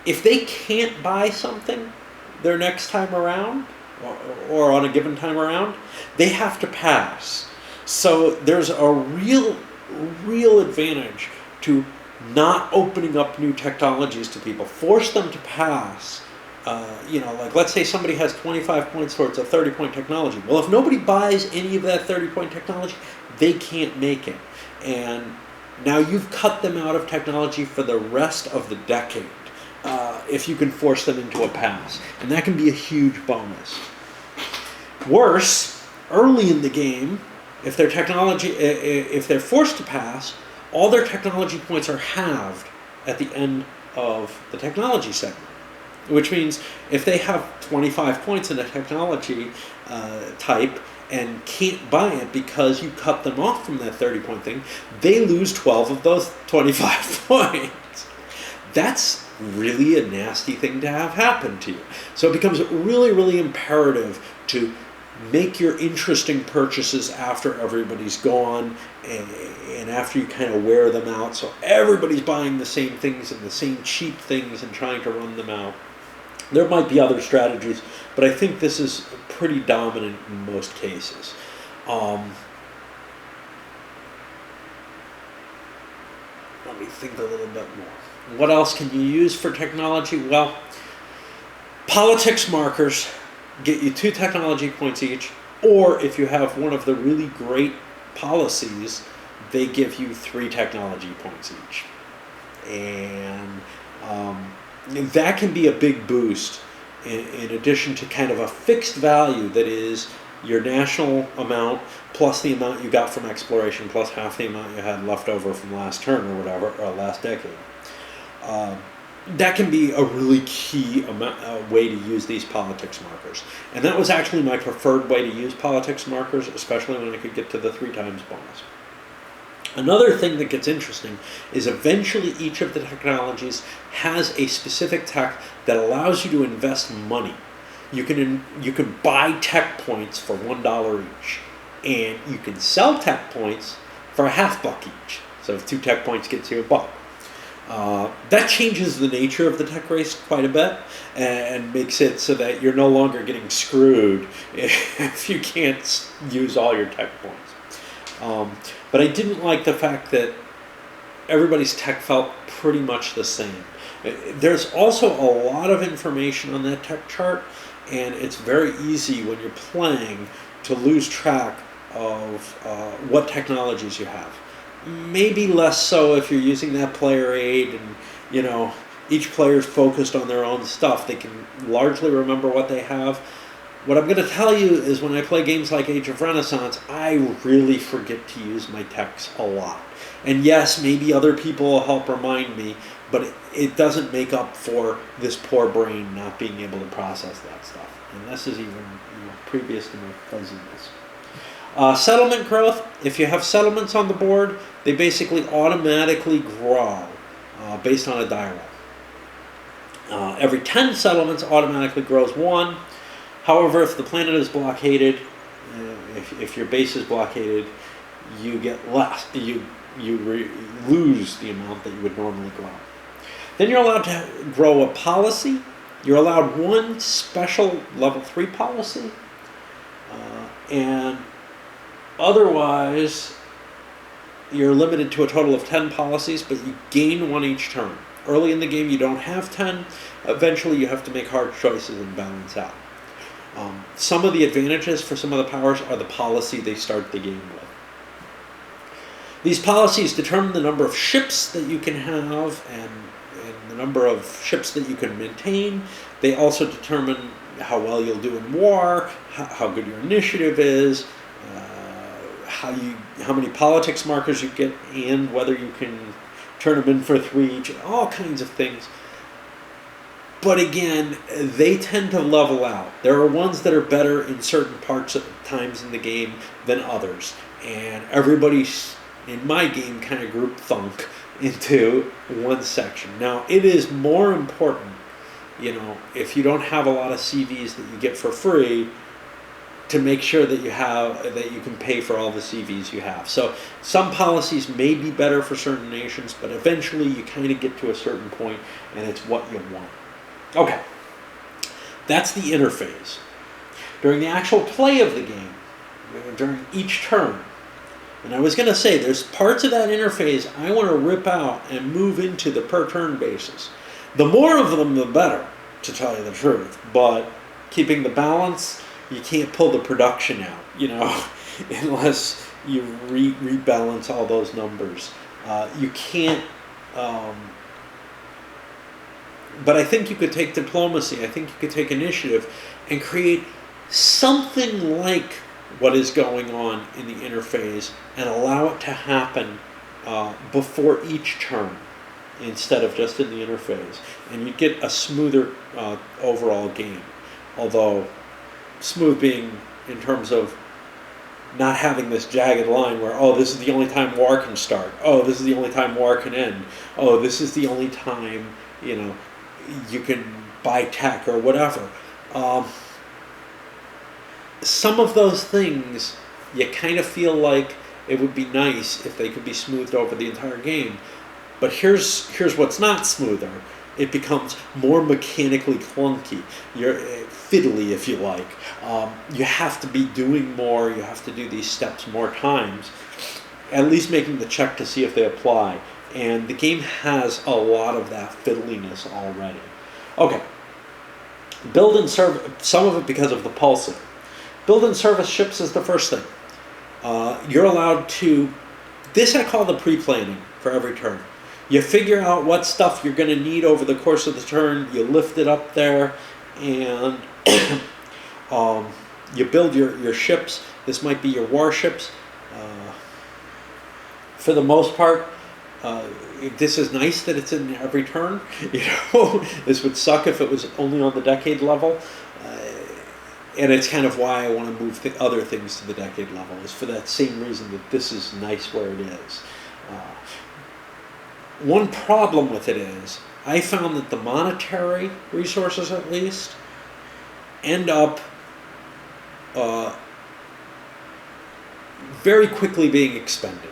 if they can't buy something their next time around, or on a given time around, they have to pass. So there's a real advantage to not opening up new technologies to people. Force them to pass. Like let's say somebody has 25 points towards a 30-point technology. Well, if nobody buys any of that 30-point technology, they can't make it. And now you've cut them out of technology for the rest of the decade. If you can force them into a pass. And that can be a huge bonus. Worse, early in the game, if they're forced to pass, all their technology points are halved at the end of the technology segment. Which means if they have 25 points in a technology type and can't buy it because you cut them off from that 30-point thing, they lose 12 of those 25 points. That's really a nasty thing to have happen to you. So it becomes really imperative to make your interesting purchases after everybody's gone and after you kind of wear them out, so everybody's buying the same things and the same cheap things and trying to run them out. There might be other strategies, but I think this is pretty dominant in most cases. Let me think a little bit more. What else can you use for technology? Well, politics markers get you 2 technology points each, or if you have one of the really great policies, they give you 3 technology points each. And that can be a big boost in addition to kind of a fixed value that is your national amount plus the amount you got from exploration plus half the amount you had left over from last turn or whatever, or last decade. That can be a really key way to use these politics markers. And that was actually my preferred way to use politics markers, especially when I could get to the 3 times bonus. Another thing that gets interesting is eventually each of the technologies has a specific tech that allows you to invest money. You can buy tech points for $1 each, and you can sell tech points for a $0.50 each. So if 2 tech points gets you $1. That changes the nature of the tech race quite a bit and makes it so that you're no longer getting screwed if you can't use all your tech points. But I didn't like the fact that everybody's tech felt pretty much the same. There's also a lot of information on that tech chart, and it's very easy when you're playing to lose track of what technologies you have. Maybe less so if you're using that player aid and, each player's focused on their own stuff. They can largely remember what they have. What I'm going to tell you is when I play games like Age of Renaissance, I really forget to use my techs a lot. And yes, maybe other people will help remind me, but it doesn't make up for this poor brain not being able to process that stuff. And this is even previous to my fuzziness. Settlement growth, if you have settlements on the board, they basically automatically grow based on a die roll. Every 10 settlements automatically grows 1. However, if the planet is blockaded, if your base is blockaded, you get less. You lose the amount that you would normally grow. Then you're allowed to grow a policy. You're allowed 1 special level 3 policy. And otherwise, you're limited to a total of 10 policies, but you gain 1 each turn. Early in the game, you don't have 10. Eventually, you have to make hard choices and balance out. Some of the advantages for some of the powers are the policy they start the game with. These policies determine the number of ships that you can have and the number of ships that you can maintain. They also determine how well you'll do in war, how good your initiative is, how many politics markers you get, and whether you can turn them in for 3 each, all kinds of things. But again, they tend to level out. There are ones that are better in certain parts of times in the game than others. And everybody in my game kind of group thunk into one section. Now, it is more important, if you don't have a lot of CVs that you get for free, to make sure that you can pay for all the CVs you have. So some policies may be better for certain nations, but eventually you kind of get to a certain point and it's what you want. Okay, that's the interface. During the actual play of the game, during each turn, and I was going to say, there's parts of that interface I want to rip out and move into the per turn basis. The more of them, the better, to tell you the truth. But keeping the balance, you can't pull the production out, unless you rebalance all those numbers. You can't. But I think you could take diplomacy, I think you could take initiative and create something like what is going on in the interphase and allow it to happen before each turn instead of just in the interphase. And you get a smoother overall game. Although, smooth being in terms of not having this jagged line where, oh, this is the only time war can start. Oh, this is the only time war can end. Oh, this is the only time, you can buy tech or whatever. Some of those things, you kind of feel like it would be nice if they could be smoothed over the entire game. But here's what's not smoother. It becomes more mechanically clunky. You're fiddly, if you like. You have to be doing more. You have to do these steps more times, at least making the check to see if they apply. And the game has a lot of that fiddliness already. Okay. Build and serve, some of it because of the pulsing. Build and service ships is the first thing. You're allowed to, this I call the pre-planning for every turn. You figure out what stuff you're going to need over the course of the turn, you lift it up there, and you build your ships. This might be your warships. For the most part, this is nice that it's in every turn. This would suck if it was only on the decade level. And it's kind of why I want to move other things to the decade level, is for that same reason that this is nice where it is. One problem with it is, I found that the monetary resources, at least, end up very quickly being expended.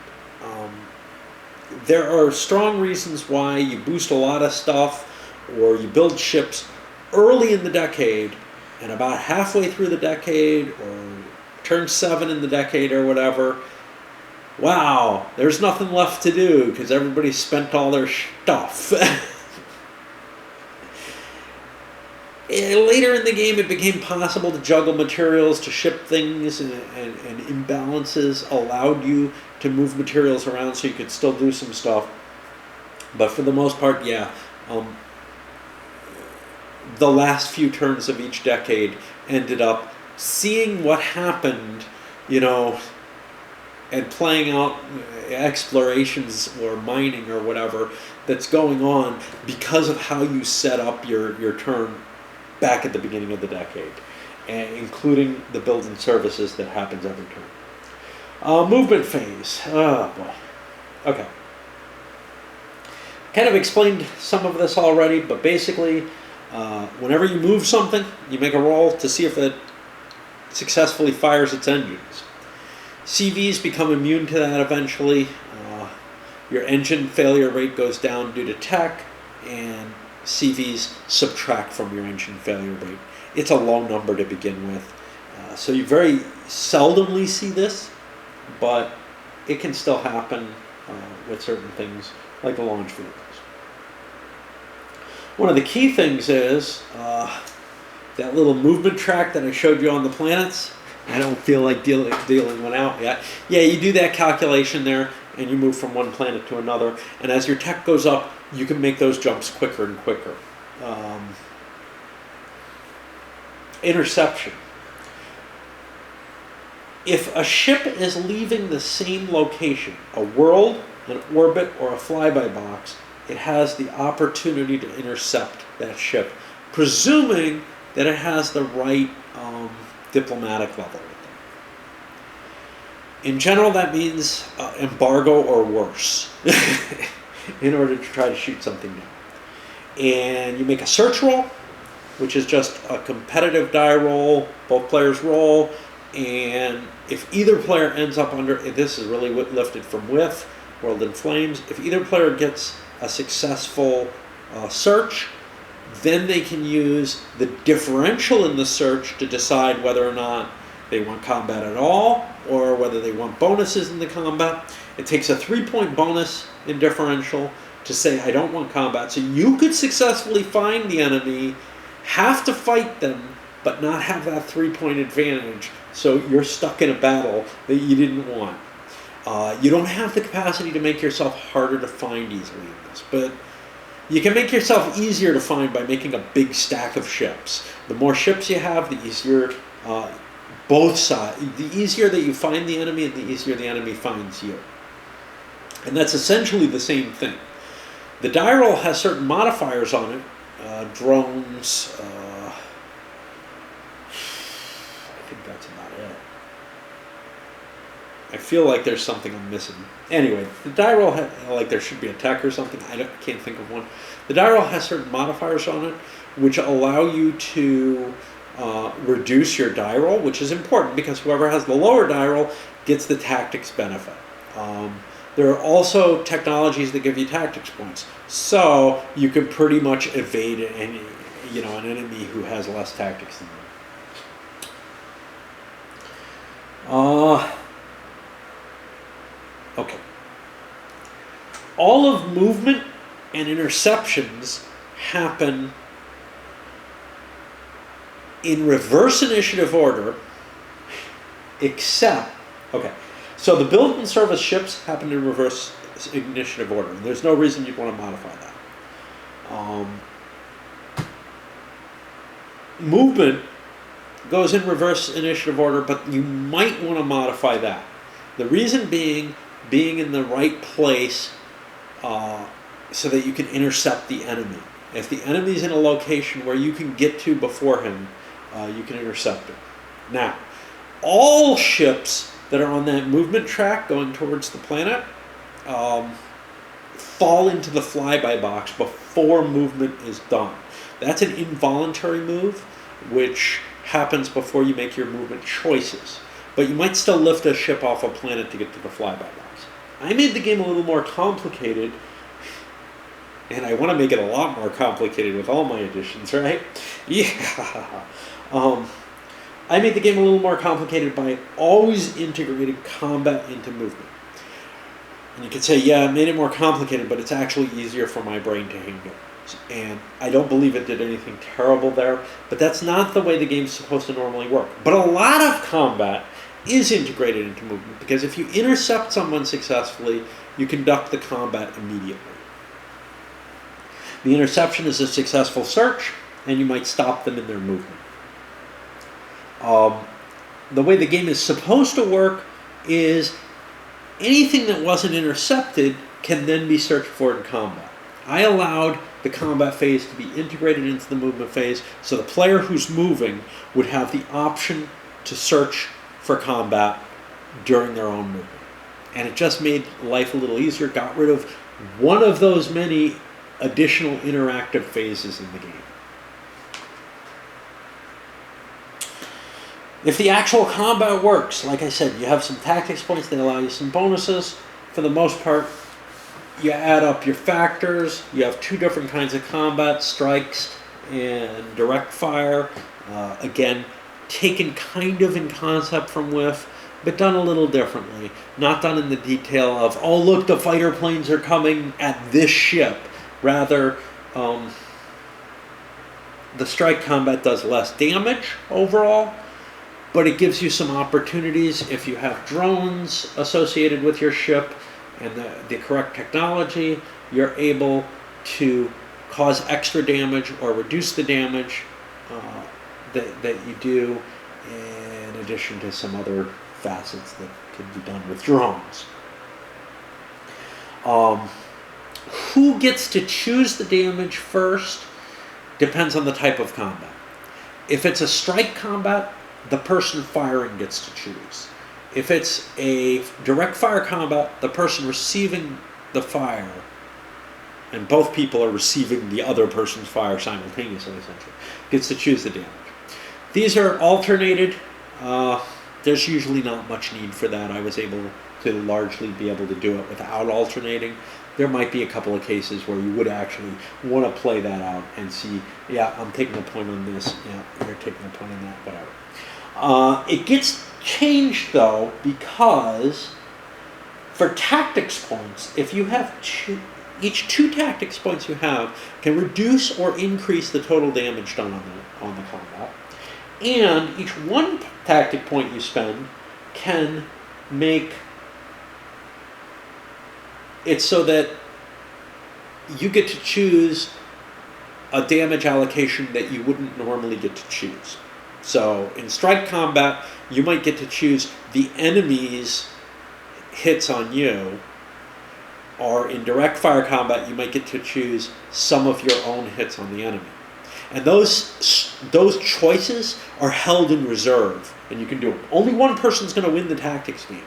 There are strong reasons why you boost a lot of stuff or you build ships early in the decade, and about halfway through the decade or turn 7 in the decade or whatever, wow, there's nothing left to do because everybody spent all their stuff. Later in the game, it became possible to juggle materials, to ship things, and imbalances allowed you to move materials around so you could still do some stuff. But for the most part, yeah, the last few turns of each decade ended up seeing what happened, and playing out explorations or mining or whatever that's going on because of how you set up your turn back at the beginning of the decade, and including the builds and services that happens every turn. Movement phase. Oh boy. Okay. Kind of explained some of this already, but basically, whenever you move something, you make a roll to see if it successfully fires its engines. CVs become immune to that eventually. Your engine failure rate goes down due to tech, and CVs subtract from your engine failure rate. It's a low number to begin with. So you very seldomly see this, but it can still happen with certain things like the launch vehicles. One of the key things is that little movement track that I showed you on the planets. I don't feel like dealing one out yet. Yeah, you do that calculation there, and you move from one planet to another. And as your tech goes up, you can make those jumps quicker and quicker. Interception. If a ship is leaving the same location, a world an orbit or a flyby box, it has the opportunity to intercept that ship, presuming that it has the right diplomatic level with them. In general, that means embargo or worse in order to try to shoot something down. And you make a search roll, which is just a competitive die roll, both players roll, and if either player ends up under, this is really lifted from With, World in Flames, if either player gets a successful search, then they can use the differential in the search to decide whether or not they want combat at all, or whether they want bonuses in the combat. It takes a 3-point bonus in differential to say, I don't want combat. So you could successfully find the enemy, have to fight them, but not have that 3-point advantage. So you're stuck in a battle that you didn't want. You don't have the capacity to make yourself harder to find easily in this, but you can make yourself easier to find by making a big stack of ships. The more ships you have, the easier both sides. The easier that you find the enemy, and the easier the enemy finds you. And that's essentially the same thing. The die roll has certain modifiers on it. Drones. I think that's about it. I feel like there's something I'm missing. Anyway, the die roll, like there should be a tech or something. I can't think of one. The die roll has certain modifiers on it, which allow you to reduce your die roll, which is important because whoever has the lower die roll gets the tactics benefit. There are also technologies that give you tactics points, so you can pretty much evade an enemy who has less tactics than you. Okay. All of movement and interceptions happen in reverse initiative order, except, okay, so the build and service ships happen in reverse initiative order. There's no reason you'd want to modify that. Movement goes in reverse initiative order, but you might want to modify that. The reason being in the right place so that you can intercept the enemy. If the enemy's in a location where you can get to before him, you can intercept it. Now, all ships that are on that movement track going towards the planet fall into the flyby box before movement is done. That's an involuntary move, which happens before you make your movement choices. But you might still lift a ship off a planet to get to the flyby box. I made the game a little more complicated, and I want to make it a lot more complicated with all my additions, right? Yeah. I made the game a little more complicated by always integrating combat into movement. And you could say, yeah, I made it more complicated, but it's actually easier for my brain to handle. And I don't believe it did anything terrible there, but that's not the way the game's supposed to normally work. But a lot of combat is integrated into movement, because if you intercept someone successfully, you conduct the combat immediately. The interception is a successful search, and you might stop them in their movement. The way the game is supposed to work is anything that wasn't intercepted can then be searched for in combat. I allowed the combat phase to be integrated into the movement phase, so the player who's moving would have the option to search for combat during their own movement. And it just made life a little easier, got rid of one of those many additional interactive phases in the game. If the actual combat works, like I said, you have some tactics points that allow you some bonuses. For the most part, you add up your factors. You have two different kinds of combat, strikes and direct fire. Again, taken kind of in concept from Whiff, but done a little differently. Not done in the detail of, oh look, the fighter planes are coming at this ship. Rather, the strike combat does less damage overall, but it gives you some opportunities. If you have drones associated with your ship and the correct technology, you're able to cause extra damage or reduce the damage that you do, in addition to some other facets that can be done with drones. Who gets to choose the damage first depends on the type of combat. If it's a strike combat, the person firing gets to choose. If it's a direct fire combat, the person receiving the fire, and both people are receiving the other person's fire simultaneously, essentially, gets to choose the damage. These are alternated. There's usually not much need for that. I was able to largely be able to do it without alternating. There might be a couple of cases where you would actually want to play that out and see, yeah, I'm taking a point on this, yeah, you're taking a point on that, whatever. It gets changed, though, because for tactics points, if you have each 2 tactics points you have can reduce or increase the total damage done on the combat. And each 1 tactic point you spend can make it so that you get to choose a damage allocation that you wouldn't normally get to choose. So in strike combat, you might get to choose the enemy's hits on you, or in direct fire combat, you might get to choose some of your own hits on the enemy. And those choices are held in reserve, and you can do them. Only one person's going to win the tactics game.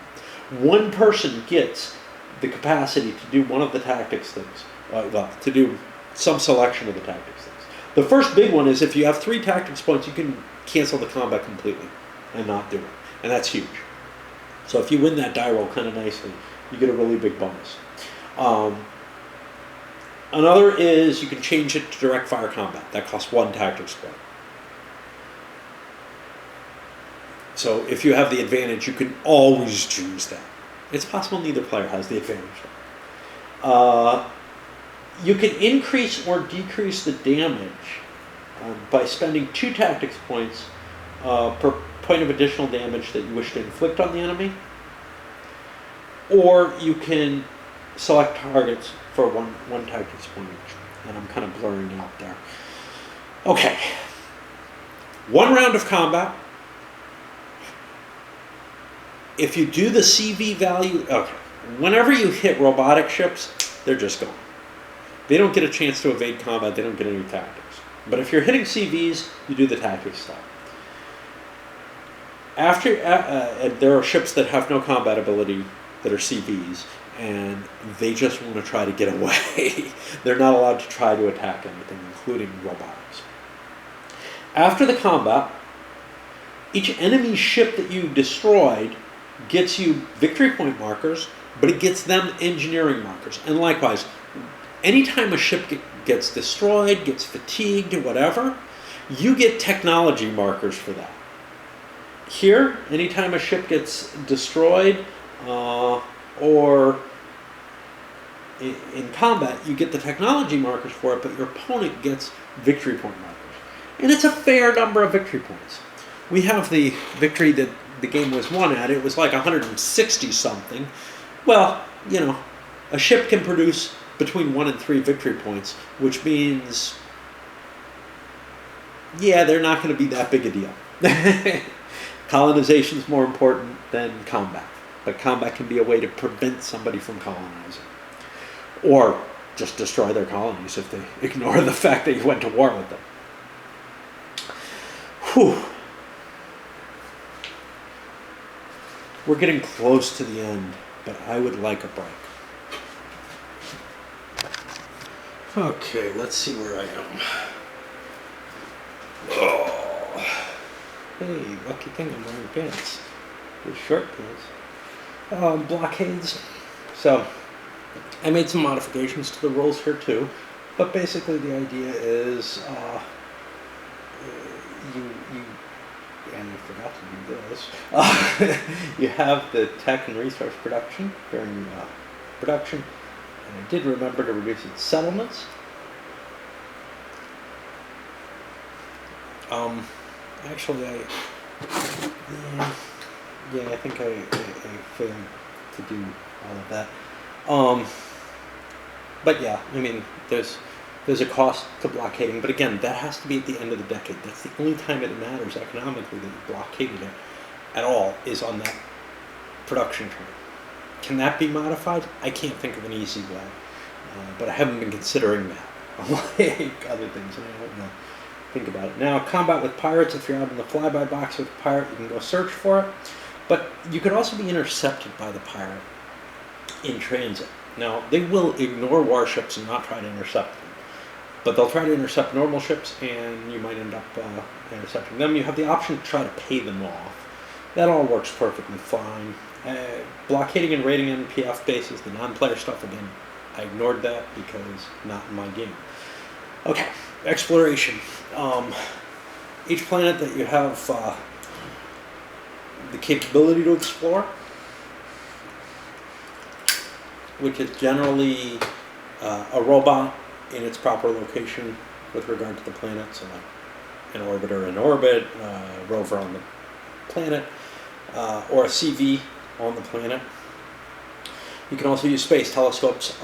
One person gets the capacity to do one of the tactics things, to do some selection of the tactics things. The first big one is if you have 3 tactics points, you can cancel the combat completely and not do it. And that's huge. So if you win that die roll kind of nicely, you get a really big bonus. Another is you can change it to direct fire combat. That costs 1 tactics point. So if you have the advantage, you can always choose that. It's possible neither player has the advantage. You can increase or decrease the damage by spending 2 tactics points per point of additional damage that you wish to inflict on the enemy. Or you can select targets for one tactics point each. And I'm kind of blurring out there. Okay. 1 round of combat. If you do the CV value, okay, whenever you hit robotic ships, they're just gone. They don't get a chance to evade combat, they don't get any tactics. But if you're hitting CVs, you do the tactics stuff. After, there are ships that have no combat ability that are CVs, and they just want to try to get away. They're not allowed to try to attack anything, including robotics. After the combat, each enemy ship that you destroyed gets you victory point markers, but it gets them engineering markers. And likewise, anytime a ship gets destroyed, gets fatigued, or whatever, you get technology markers for that. Here, anytime a ship gets destroyed, or in combat, you get the technology markers for it, but your opponent gets victory point markers. And it's a fair number of victory points. We have the victory that the game was won at. It was like 160 something. Well, you know, a ship can produce between 1 and 3 victory points, which means, yeah, they're not going to be that big a deal. Colonization is more important than combat. But combat can be a way to prevent somebody from colonizing. Or just destroy their colonies if they ignore the fact that you went to war with them. Whew. We're getting close to the end, but I would like a break. Okay, let's see where I am. Oh. Hey, lucky thing I'm wearing pants. These short pants. Blockades. So, I made some modifications to the rules here too, but basically the idea is and I forgot to do this. You have the tech and resource production during production, and I did remember to reduce its settlements. Actually, I think I failed to do all of that. But yeah, I mean, there's a cost to blockading, but again, that has to be at the end of the decade. That's the only time it matters economically that you blockaded it at all, is on that production turn. Can that be modified? I can't think of an easy way, but I haven't been considering that. Like other things, and I don't know. Think about it. Now, combat with pirates, if you're out in the flyby box with a pirate, you can go search for it. But you could also be intercepted by the pirate in transit. Now, they will ignore warships and not try to intercept them. But they'll try to intercept normal ships, and you might end up intercepting them. You have the option to try to pay them off. That all works perfectly fine. Blockading and raiding NPF bases, the non-player stuff, again, I ignored that because not in my game. Okay, exploration. Each planet that you have the capability to explore, which is generally a robot in its proper location with regard to the planet, so like an orbiter in orbit, a rover on the planet, or a CV on the planet. You can also use space telescopes.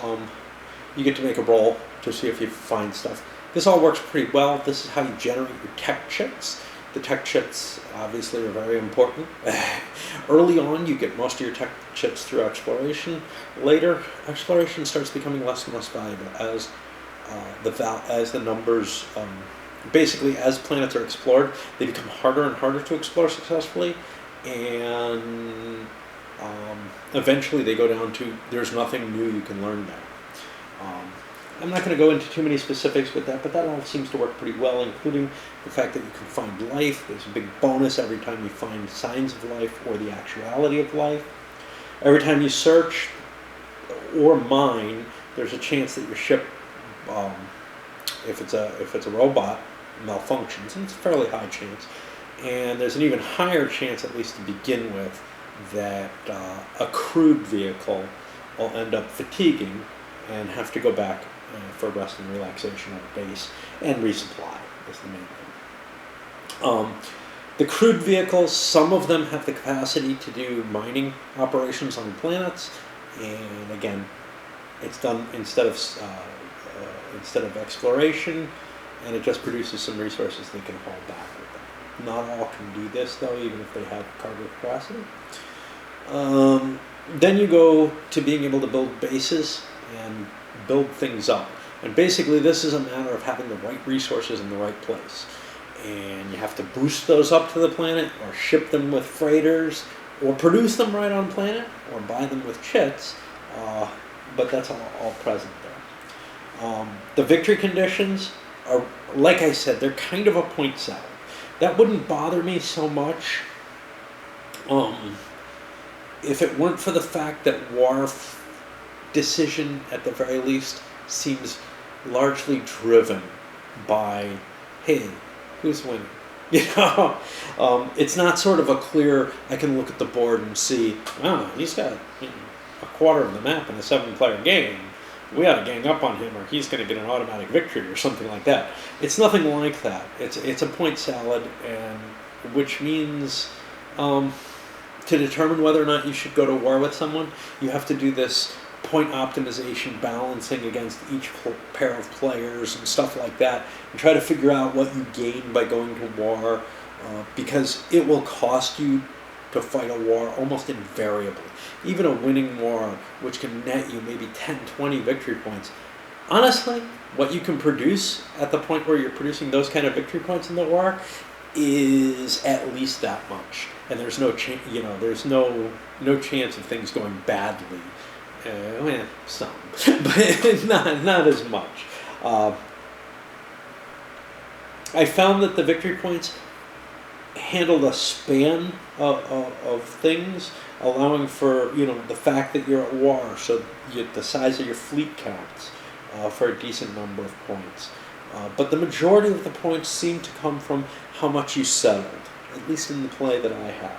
You get to make a roll to see if you find stuff. This all works pretty well. This is how you generate your tech chits. The tech chits obviously are very important. Early on, you get most of your tech chits through exploration. Later, exploration starts becoming less and less valuable as the numbers, basically as planets are explored, they become harder and harder to explore successfully, and eventually they go down to there's nothing new you can learn there. I'm not going to go into too many specifics with that, but that all seems to work pretty well, including the fact that you can find life. There's a big bonus every time you find signs of life or the actuality of life. Every time you search or mine, there's a chance that your ship, if it's a robot, malfunctions, and it's a fairly high chance. And there's an even higher chance, at least to begin with, that a crewed vehicle will end up fatiguing and have to go back for rest and relaxation at base, and resupply is the main thing. The crewed vehicles, some of them have the capacity to do mining operations on planets, and again, it's done instead of exploration, and it just produces some resources they can haul back with them. Not all can do this though, even if they have cargo capacity. Then you go to being able to build bases and build things up. And basically this is a matter of having the right resources in the right place. And you have to boost those up to the planet, or ship them with freighters, or produce them right on planet, or buy them with chits, but that's all present there. The victory conditions are, like I said, they're kind of a point salad. That wouldn't bother me so much if it weren't for the fact that war decision, at the very least, seems largely driven by, hey, who's winning? You know, it's not sort of a clear, I can look at the board and see, oh, he's got a quarter of the map in a 7-player game. We ought to gang up on him, or he's going to get an automatic victory, or something like that. It's nothing like that. It's a point salad, and which means to determine whether or not you should go to war with someone, you have to do this point optimization balancing against each pair of players and stuff like that, and try to figure out what you gain by going to war, because it will cost you to fight a war almost invariably. Even a winning war, which can net you maybe 10, 20 victory points. Honestly, what you can produce at the point where you're producing those kind of victory points in the war is at least that much. And there's no there's no chance of things going badly. Well, some, but not as much. I found that the victory points handled a span of things, allowing for the fact that you're at war, so the size of your fleet counts for a decent number of points. But the majority of the points seem to come from how much you settled, at least in the play that I had.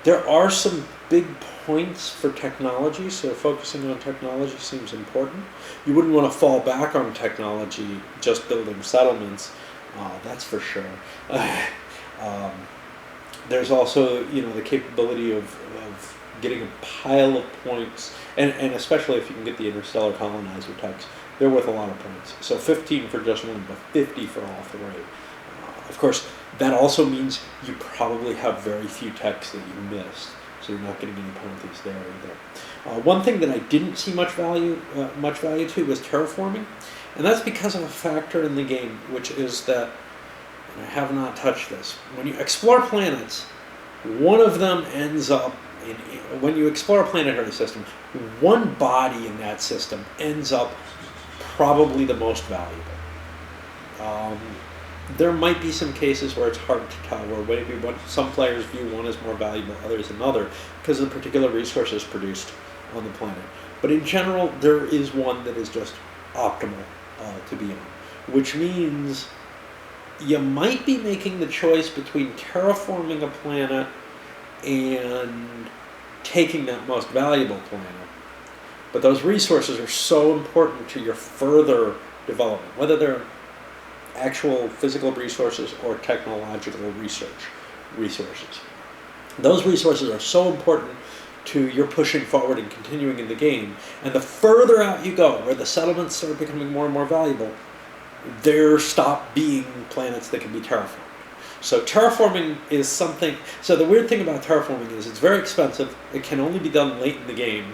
There are some big points for technology, so focusing on technology seems important. You wouldn't want to fall back on technology just building settlements, that's for sure. There's also the capability of getting a pile of points, and especially if you can get the interstellar colonizer techs, they're worth a lot of points. So 15 for just one, but 50 for all three. Of course, that also means you probably have very few techs that you missed. so you're not getting any penalties there either. One thing that I didn't see much value to was terraforming, and that's because of a factor in the game, which is that, and I have not touched this, when you explore planets, one of them ends up when you explore a planetary system, one body in that system ends up probably the most valuable. There might be some cases where it's hard to tell, where maybe some players view one as more valuable, others another, because of the particular resources produced on the planet. But in general, there is one that is just optimal to be on, which means you might be making the choice between terraforming a planet and taking that most valuable planet. But those resources are so important to your further development, whether they're actual physical resources or technological resources. Those resources are so important to your pushing forward and continuing in the game. And the further out you go, where the settlements start becoming more and more valuable, there stop being planets that can be terraformed. So terraforming is something, so the weird thing about terraforming is it's very expensive, it can only be done late in the game,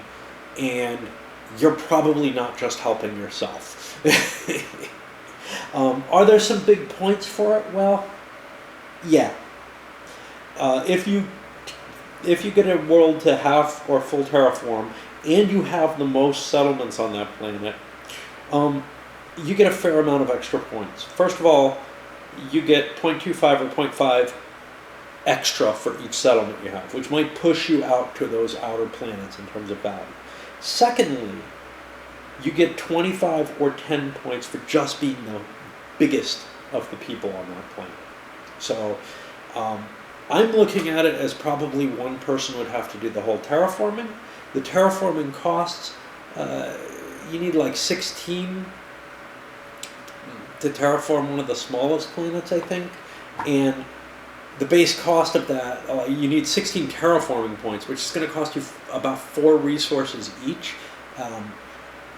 and you're probably not just helping yourself. Are there some big points for it? Well, yeah. If you get a world to half or full terraform, and you have the most settlements on that planet, you get a fair amount of extra points. First of all, you get 0.25 or 0.5 extra for each settlement you have, which might push you out to those outer planets in terms of value. Secondly, you get 25 or 10 points for just being the biggest of the people on that planet. So I'm looking at it as probably one person would have to do the whole terraforming. The terraforming costs, you need like 16 to terraform one of the smallest planets, I think. And the base cost of that, you need 16 terraforming points, which is going to cost you about 4 resources each,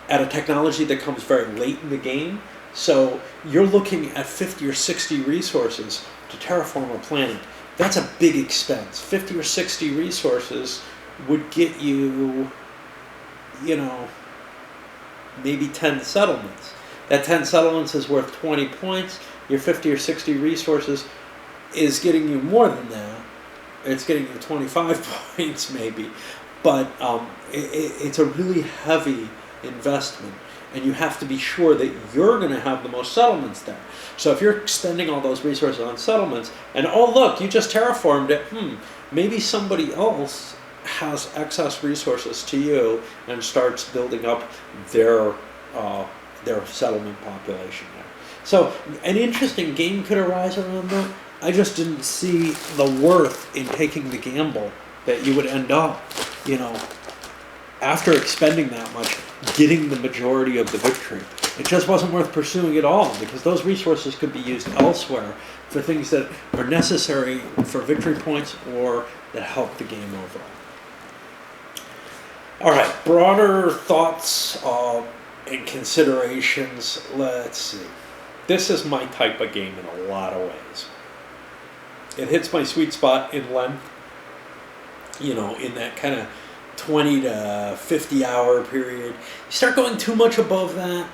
at a technology that comes very late in the game. So you're looking at 50 or 60 resources to terraform a planet. That's a big expense. 50 or 60 resources would get you, maybe 10 settlements. That 10 settlements is worth 20 points. Your 50 or 60 resources is getting you more than that. It's getting you 25 points maybe. But it's a really heavy investment. And you have to be sure that you're going to have the most settlements there. So if you're spending all those resources on settlements, and oh look, you just terraformed it, maybe somebody else has excess resources to you and starts building up their settlement population there. So an interesting game could arise around that. I just didn't see the worth in taking the gamble that you would end up, after expending that much, getting the majority of the victory. It just wasn't worth pursuing at all, because those resources could be used elsewhere for things that are necessary for victory points or that help the game overall. All right, broader thoughts and considerations. Let's see. This is my type of game in a lot of ways. It hits my sweet spot in length, in that kind of 20 to 50 hour period. You start going too much above that,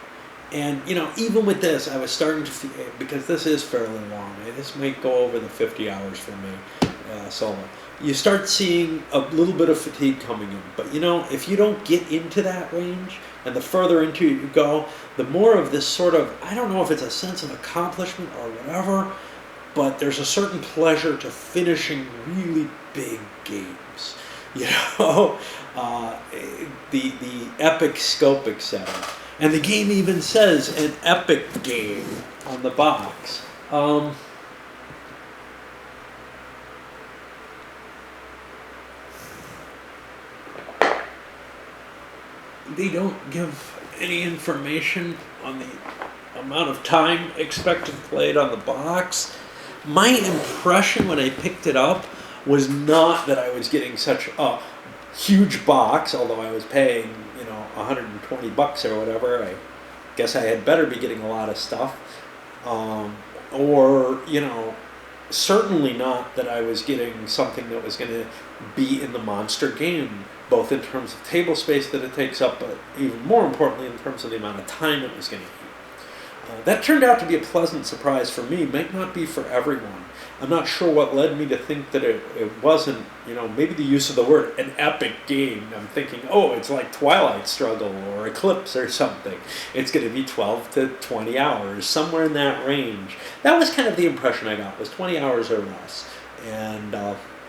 and even with this, I was starting to feel, because this is fairly long, this might go over the 50 hours for me solo. You start seeing a little bit of fatigue coming in, but if you don't get into that range, and the further into it you go, the more of this sort of, I don't know if it's a sense of accomplishment or whatever, but there's a certain pleasure to finishing really big games. The epic scope, etc. And the game even says an epic game on the box. They don't give any information on the amount of time expected played on the box. My impression when I picked it up was not that I was getting such a huge box, although I was paying, $120 or whatever. I guess I had better be getting a lot of stuff. Or, certainly not that I was getting something that was going to be in the monster game, both in terms of table space that it takes up, but even more importantly in terms of the amount of time it was going to eat. That turned out to be a pleasant surprise for me. Might not be for everyone. I'm not sure what led me to think that it wasn't, maybe the use of the word an epic game. I'm thinking, oh, it's like Twilight Struggle or Eclipse or something. It's going to be 12 to 20 hours, somewhere in that range. That was kind of the impression I got, was 20 hours or less. And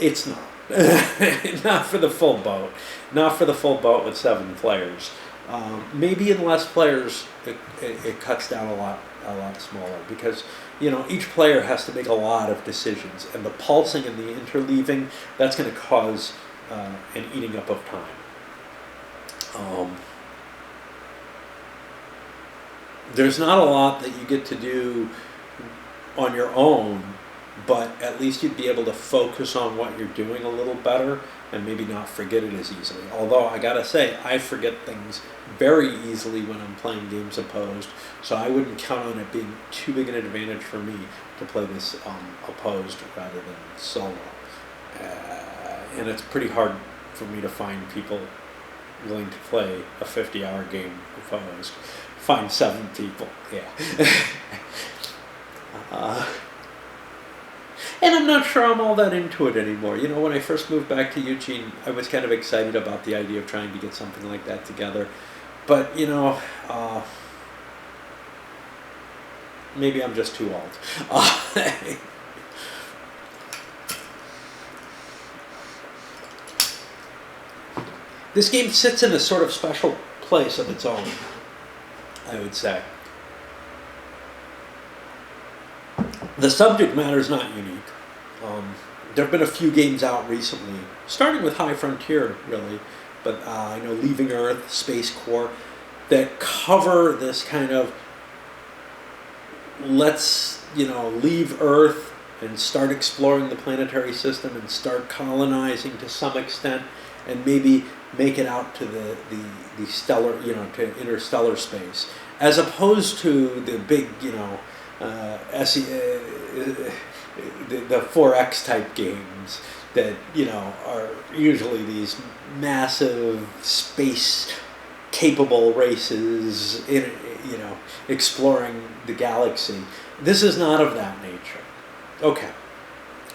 it's not. Not for the full boat. Not for the full boat with 7 players. Maybe in less players, it cuts down a lot smaller, because each player has to make a lot of decisions, and the pulsing and the interleaving, that's going to cause an eating up of time. There's not a lot that you get to do on your own, but at least you'd be able to focus on what you're doing a little better and maybe not forget it as easily. Although I gotta say, I forget things very easily when I'm playing games opposed, so I wouldn't count on it being too big an advantage for me to play this opposed rather than solo. And it's pretty hard for me to find people willing to play a 50-hour game opposed. Find 7 people, yeah. And I'm not sure I'm all that into it anymore. When I first moved back to Eugene, I was kind of excited about the idea of trying to get something like that together. But, maybe I'm just too old. This game sits in a sort of special place of its own, I would say. The subject matter is not unique. There have been a few games out recently, starting with High Frontier, really, but I know Leaving Earth, Space Core, that cover this kind of, let's, leave Earth and start exploring the planetary system and start colonizing to some extent, and maybe make it out to the stellar, to interstellar space, as opposed to the big, the 4X type games that are usually these massive space capable races in exploring the galaxy. This is not of that nature. Okay,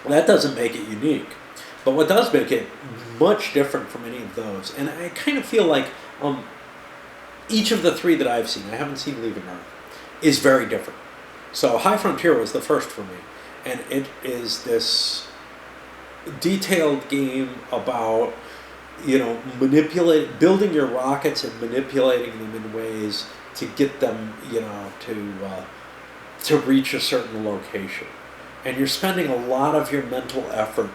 that doesn't make it unique, but what does make it much different from any of those, and I kind of feel like each of the 3 that I've seen, I haven't seen Leaving Earth, is very different. So High Frontier was the first for me, and it is this detailed game about, building your rockets and manipulating them in ways to get them, to reach a certain location. And you're spending a lot of your mental effort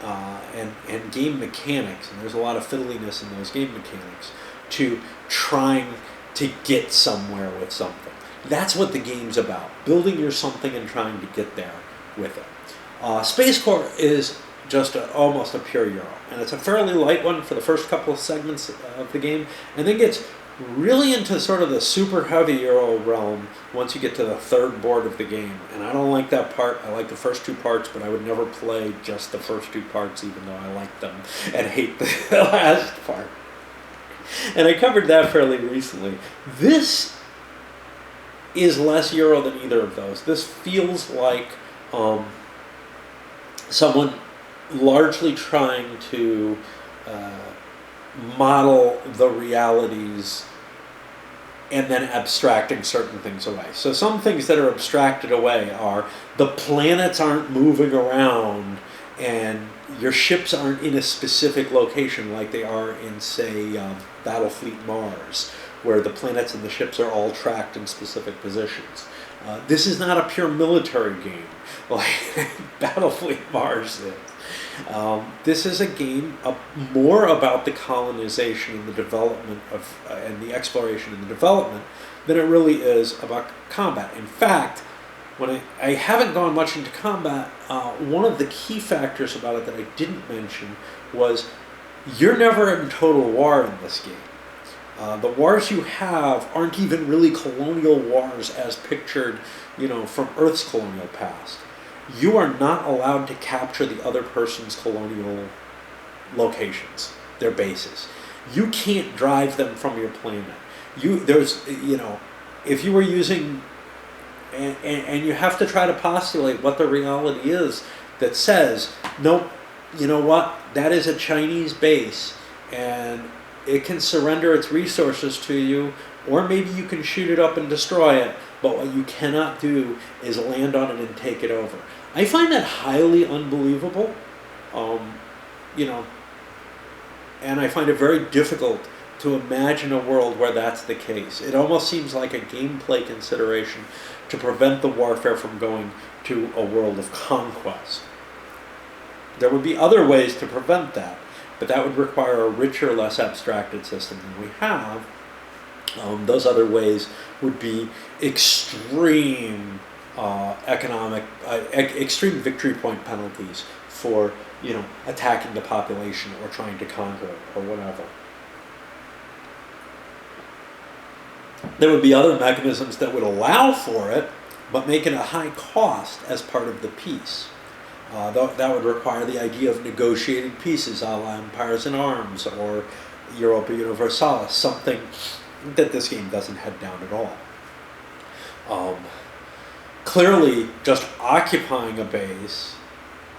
and game mechanics, and there's a lot of fiddliness in those game mechanics, to trying to get somewhere with something. That's what the game's about, building your something and trying to get there with it. Space Core is just almost a pure Euro, and it's a fairly light one for the first couple of segments of the game, and then gets really into sort of the super heavy Euro realm once you get to the 3rd board of the game, and I don't like that part. I like the first 2 parts, but I would never play just the first 2 parts, even though I like them, and hate the last part. And I covered that fairly recently. This is less Euro than either of those. This feels like someone largely trying to model the realities and then abstracting certain things away. So some things that are abstracted away are the planets aren't moving around and your ships aren't in a specific location like they are in, say, Battlefleet Mars, where the planets and the ships are all tracked in specific positions. This is not a pure military game like Battlefleet Mars is. This is a game more about the colonization and the development of, and the exploration and the development than it really is about combat. In fact, when I haven't gone much into combat, one of the key factors about it that I didn't mention was you're never in total war in this game. The wars you have aren't even really colonial wars as pictured, from Earth's colonial past. you are not allowed to capture the other person's colonial locations, their bases. You can't drive them from your planet. If you were using, and you have to try to postulate what the reality is that says, nope, you know what, that is a Chinese base, and it can surrender its resources to you, or maybe you can shoot it up and destroy it, but what you cannot do is land on it and take it over. I find that highly unbelievable, and I find it very difficult to imagine a world where that's the case. It almost seems like a gameplay consideration to prevent the warfare from going to a world of conquest. There would be other ways to prevent that, but that would require a richer, less abstracted system than we have. Those other ways would be extreme extreme victory point penalties for attacking the population or trying to conquer it or whatever. There would be other mechanisms that would allow for it, but make it a high cost as part of the peace. That would require the idea of negotiated pieces, a la Empires in Arms or Europa Universalis, something that this game doesn't head down at all. Clearly, just occupying a base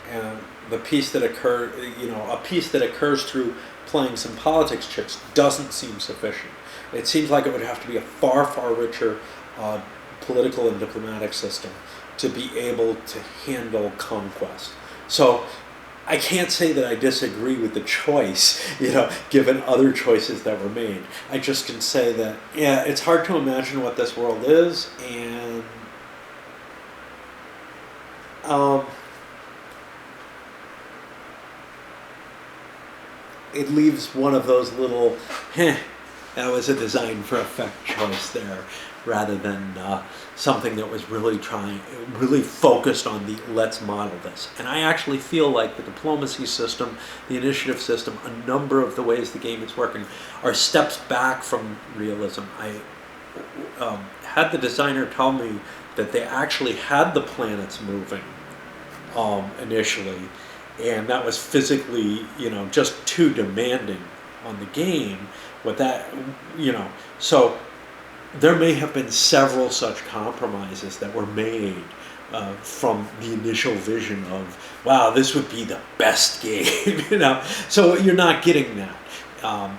and the peace that a peace that occurs through playing some politics chips doesn't seem sufficient. It seems like it would have to be a far, far richer political and diplomatic system to be able to handle conquest. So I can't say that I disagree with the choice, given other choices that were made. I just can say that, yeah, it's hard to imagine what this world is, and it leaves one of those little, that was a design for effect choice there, rather than something that was really focused on the let's model this. And I actually feel like the diplomacy system, the initiative system, a number of the ways the game is working are steps back from realism. I had the designer tell me that they actually had the planets moving initially, and that was physically, just too demanding on the game. With that, so there may have been several such compromises that were made from the initial vision of, wow, this would be the best game, So you're not getting that.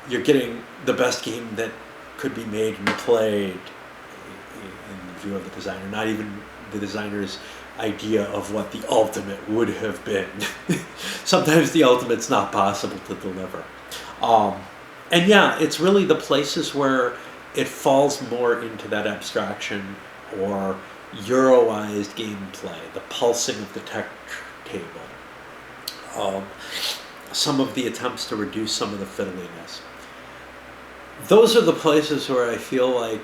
You're getting the best game that could be made and played in the view of the designer, not even the designer's idea of what the ultimate would have been. Sometimes the ultimate's not possible to deliver. And yeah, it's really the places where it falls more into that abstraction or Euroized gameplay, the pulsing of the tech table, some of the attempts to reduce some of the fiddliness. Those are the places where I feel like,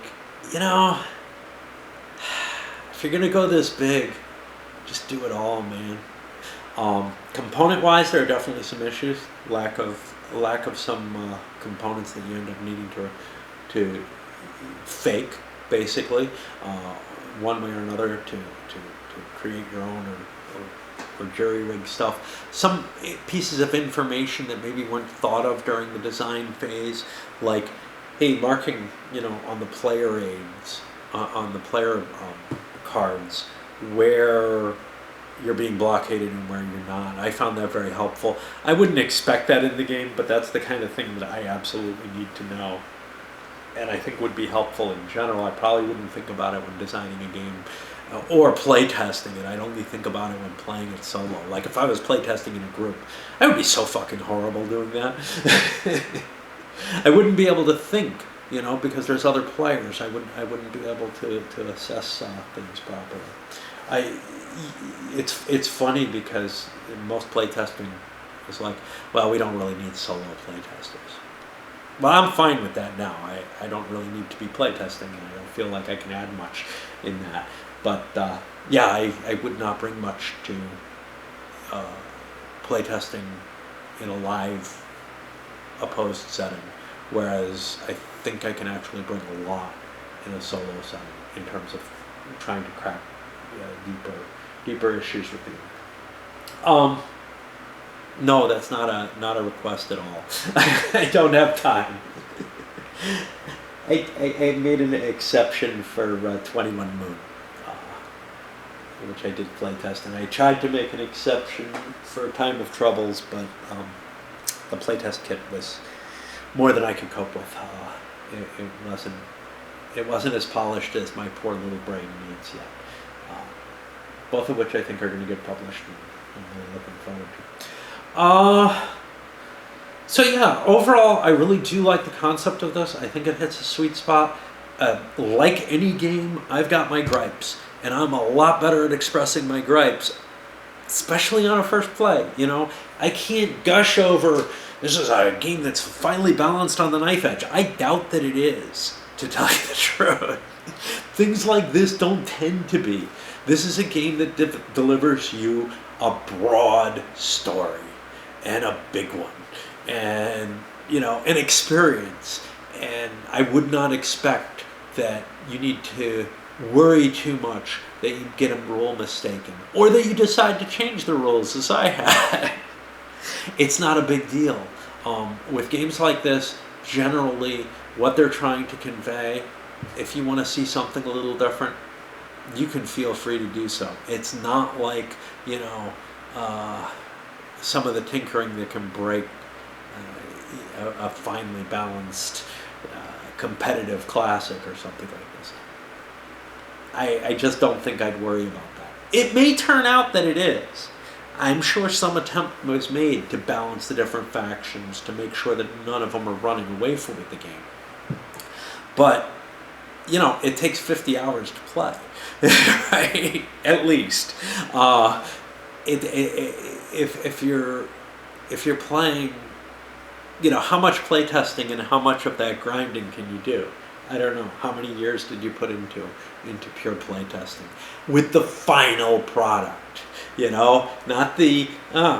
if you're going to go this big, just do it all, man. Component-wise, there are definitely some issues. Lack of some components that you end up needing to fake, basically, one way or another, to create your own or jury-rig stuff. Some pieces of information that maybe weren't thought of during the design phase, like, hey, marking, on the player aids, on the player cards, where you're being blockaded and where you're not. I found that very helpful. I wouldn't expect that in the game, but that's the kind of thing that I absolutely need to know, and I think would be helpful in general. I probably wouldn't think about it when designing a game or play testing it. I'd only think about it when playing it solo. Like if I was play testing in a group, I would be so fucking horrible doing that. I wouldn't be able to think, because there's other players. I wouldn't be able to assess things properly. It's funny because most playtesting is like, well, we don't really need solo playtesters. Well, I'm fine with that now. I don't really need to be playtesting, and I don't feel like I can add much in that. But yeah, I would not bring much to playtesting in a live opposed setting, whereas I think I can actually bring a lot in a solo setting in terms of trying to crack deeper issues with the game. No, that's not a request at all. I don't have time. I made an exception for 21 Moon, which I did playtest, and I tried to make an exception for Time of Troubles, but the playtest kit was more than I could cope with. It wasn't as polished as my poor little brain needs yet. Both of which I think are going to get published, and I'm really looking forward to. So yeah, overall, I really do like the concept of this. I think it hits a sweet spot. Like any game, I've got my gripes, and I'm a lot better at expressing my gripes, especially on a first play. You know, I can't gush over, this is a game that's finely balanced on the knife edge. I doubt that it is, to tell you the truth. Things like this don't tend to be. This is a game that delivers you a broad story, and a big one, and, you know, an experience. And I would not expect that you need to worry too much that you get a rule mistaken, or that you decide to change the rules as I had. It's not a big deal. With games like this, generally what they're trying to convey, if you want to see something a little different, you can feel free to do so. It's not like, you know, some of the tinkering that can break a finely balanced competitive classic or something like this. I just don't think I'd worry about that. It may turn out that it is. I'm sure some attempt was made to balance the different factions to make sure that none of them are running away from the game. But, you know, it takes 50 hours to play, right? At least. If you're playing, you know, how much playtesting and how much of that grinding can you do? I don't know. How many years did you put into pure playtesting with the final product? You know, not the,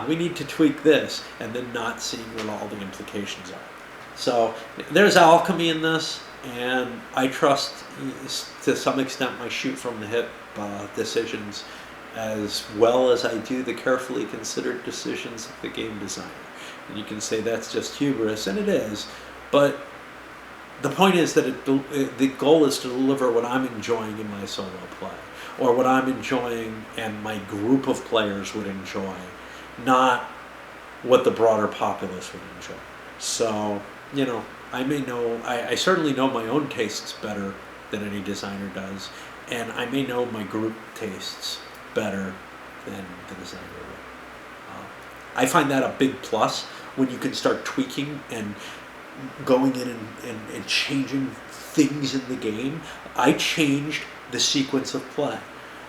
we need to tweak this, and then not seeing what all the implications are. So there's alchemy in this, and I trust, to some extent, my shoot from the hip decisions as well as I do the carefully considered decisions of the game designer. And you can say that's just hubris, and it is, but the point is that the goal is to deliver what I'm enjoying in my solo play, or what I'm enjoying and my group of players would enjoy, not what the broader populace would enjoy. So, you know, I certainly know my own tastes better than any designer does, and I may know my group tastes better than the designer would. I find that a big plus when you can start tweaking and going in and changing things in the game. I changed the sequence of play.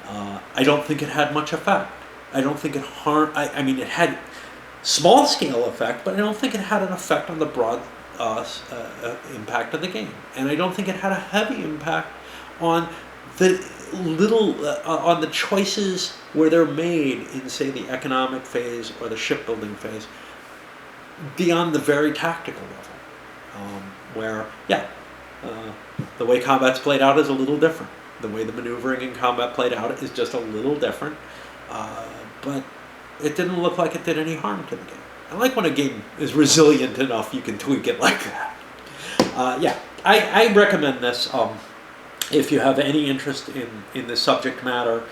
I don't think it had much effect. I don't think it harmed. I mean, it had small scale effect, but I don't think it had an effect on the broad impact of the game. And I don't think it had a heavy impact on the on the choices where they're made in, say, the economic phase or the shipbuilding phase, beyond the very tactical level. Where, the way combat's played out is a little different. The way the maneuvering in combat played out is just a little different. But it didn't look like it did any harm to the game. I like when a game is resilient enough you can tweak it like that. I recommend this. If you have any interest in the subject matter,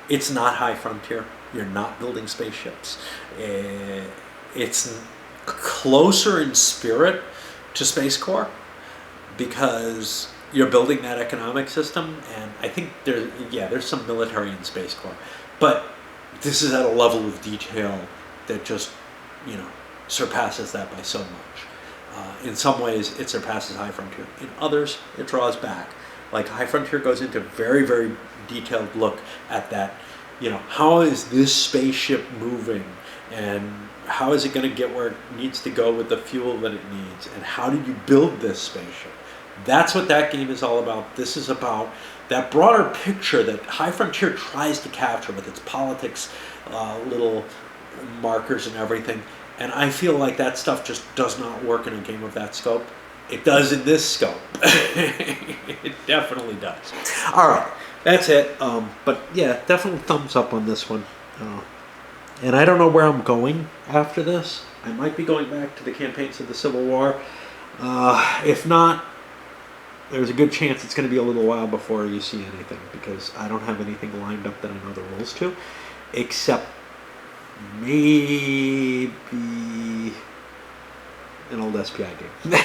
it's not high frontier. You're not building spaceships. It's closer in spirit to Space Corps because you're building that economic system, and I think there's some military in Space Corps, but this is at a level of detail that just, you know, surpasses that by so much. In some ways, it surpasses High Frontier. In others, it draws back. Like High Frontier goes into very, very detailed look at that. You know, how is this spaceship moving, and how is it going to get where it needs to go with the fuel that it needs, and how did you build this spaceship? That's what that game is all about. This is about that broader picture that High Frontier tries to capture with its politics, little markers and everything. And I feel like that stuff just does not work in a game of that scope. It does in this scope. It definitely does. All right, that's it. But yeah, definitely thumbs up on this one. And I don't know where I'm going after this. I might be going back to the campaigns of the Civil War. If not, there's a good chance it's going to be a little while before you see anything, because I don't have anything lined up that I know the rules to, except maybe an old SPI game.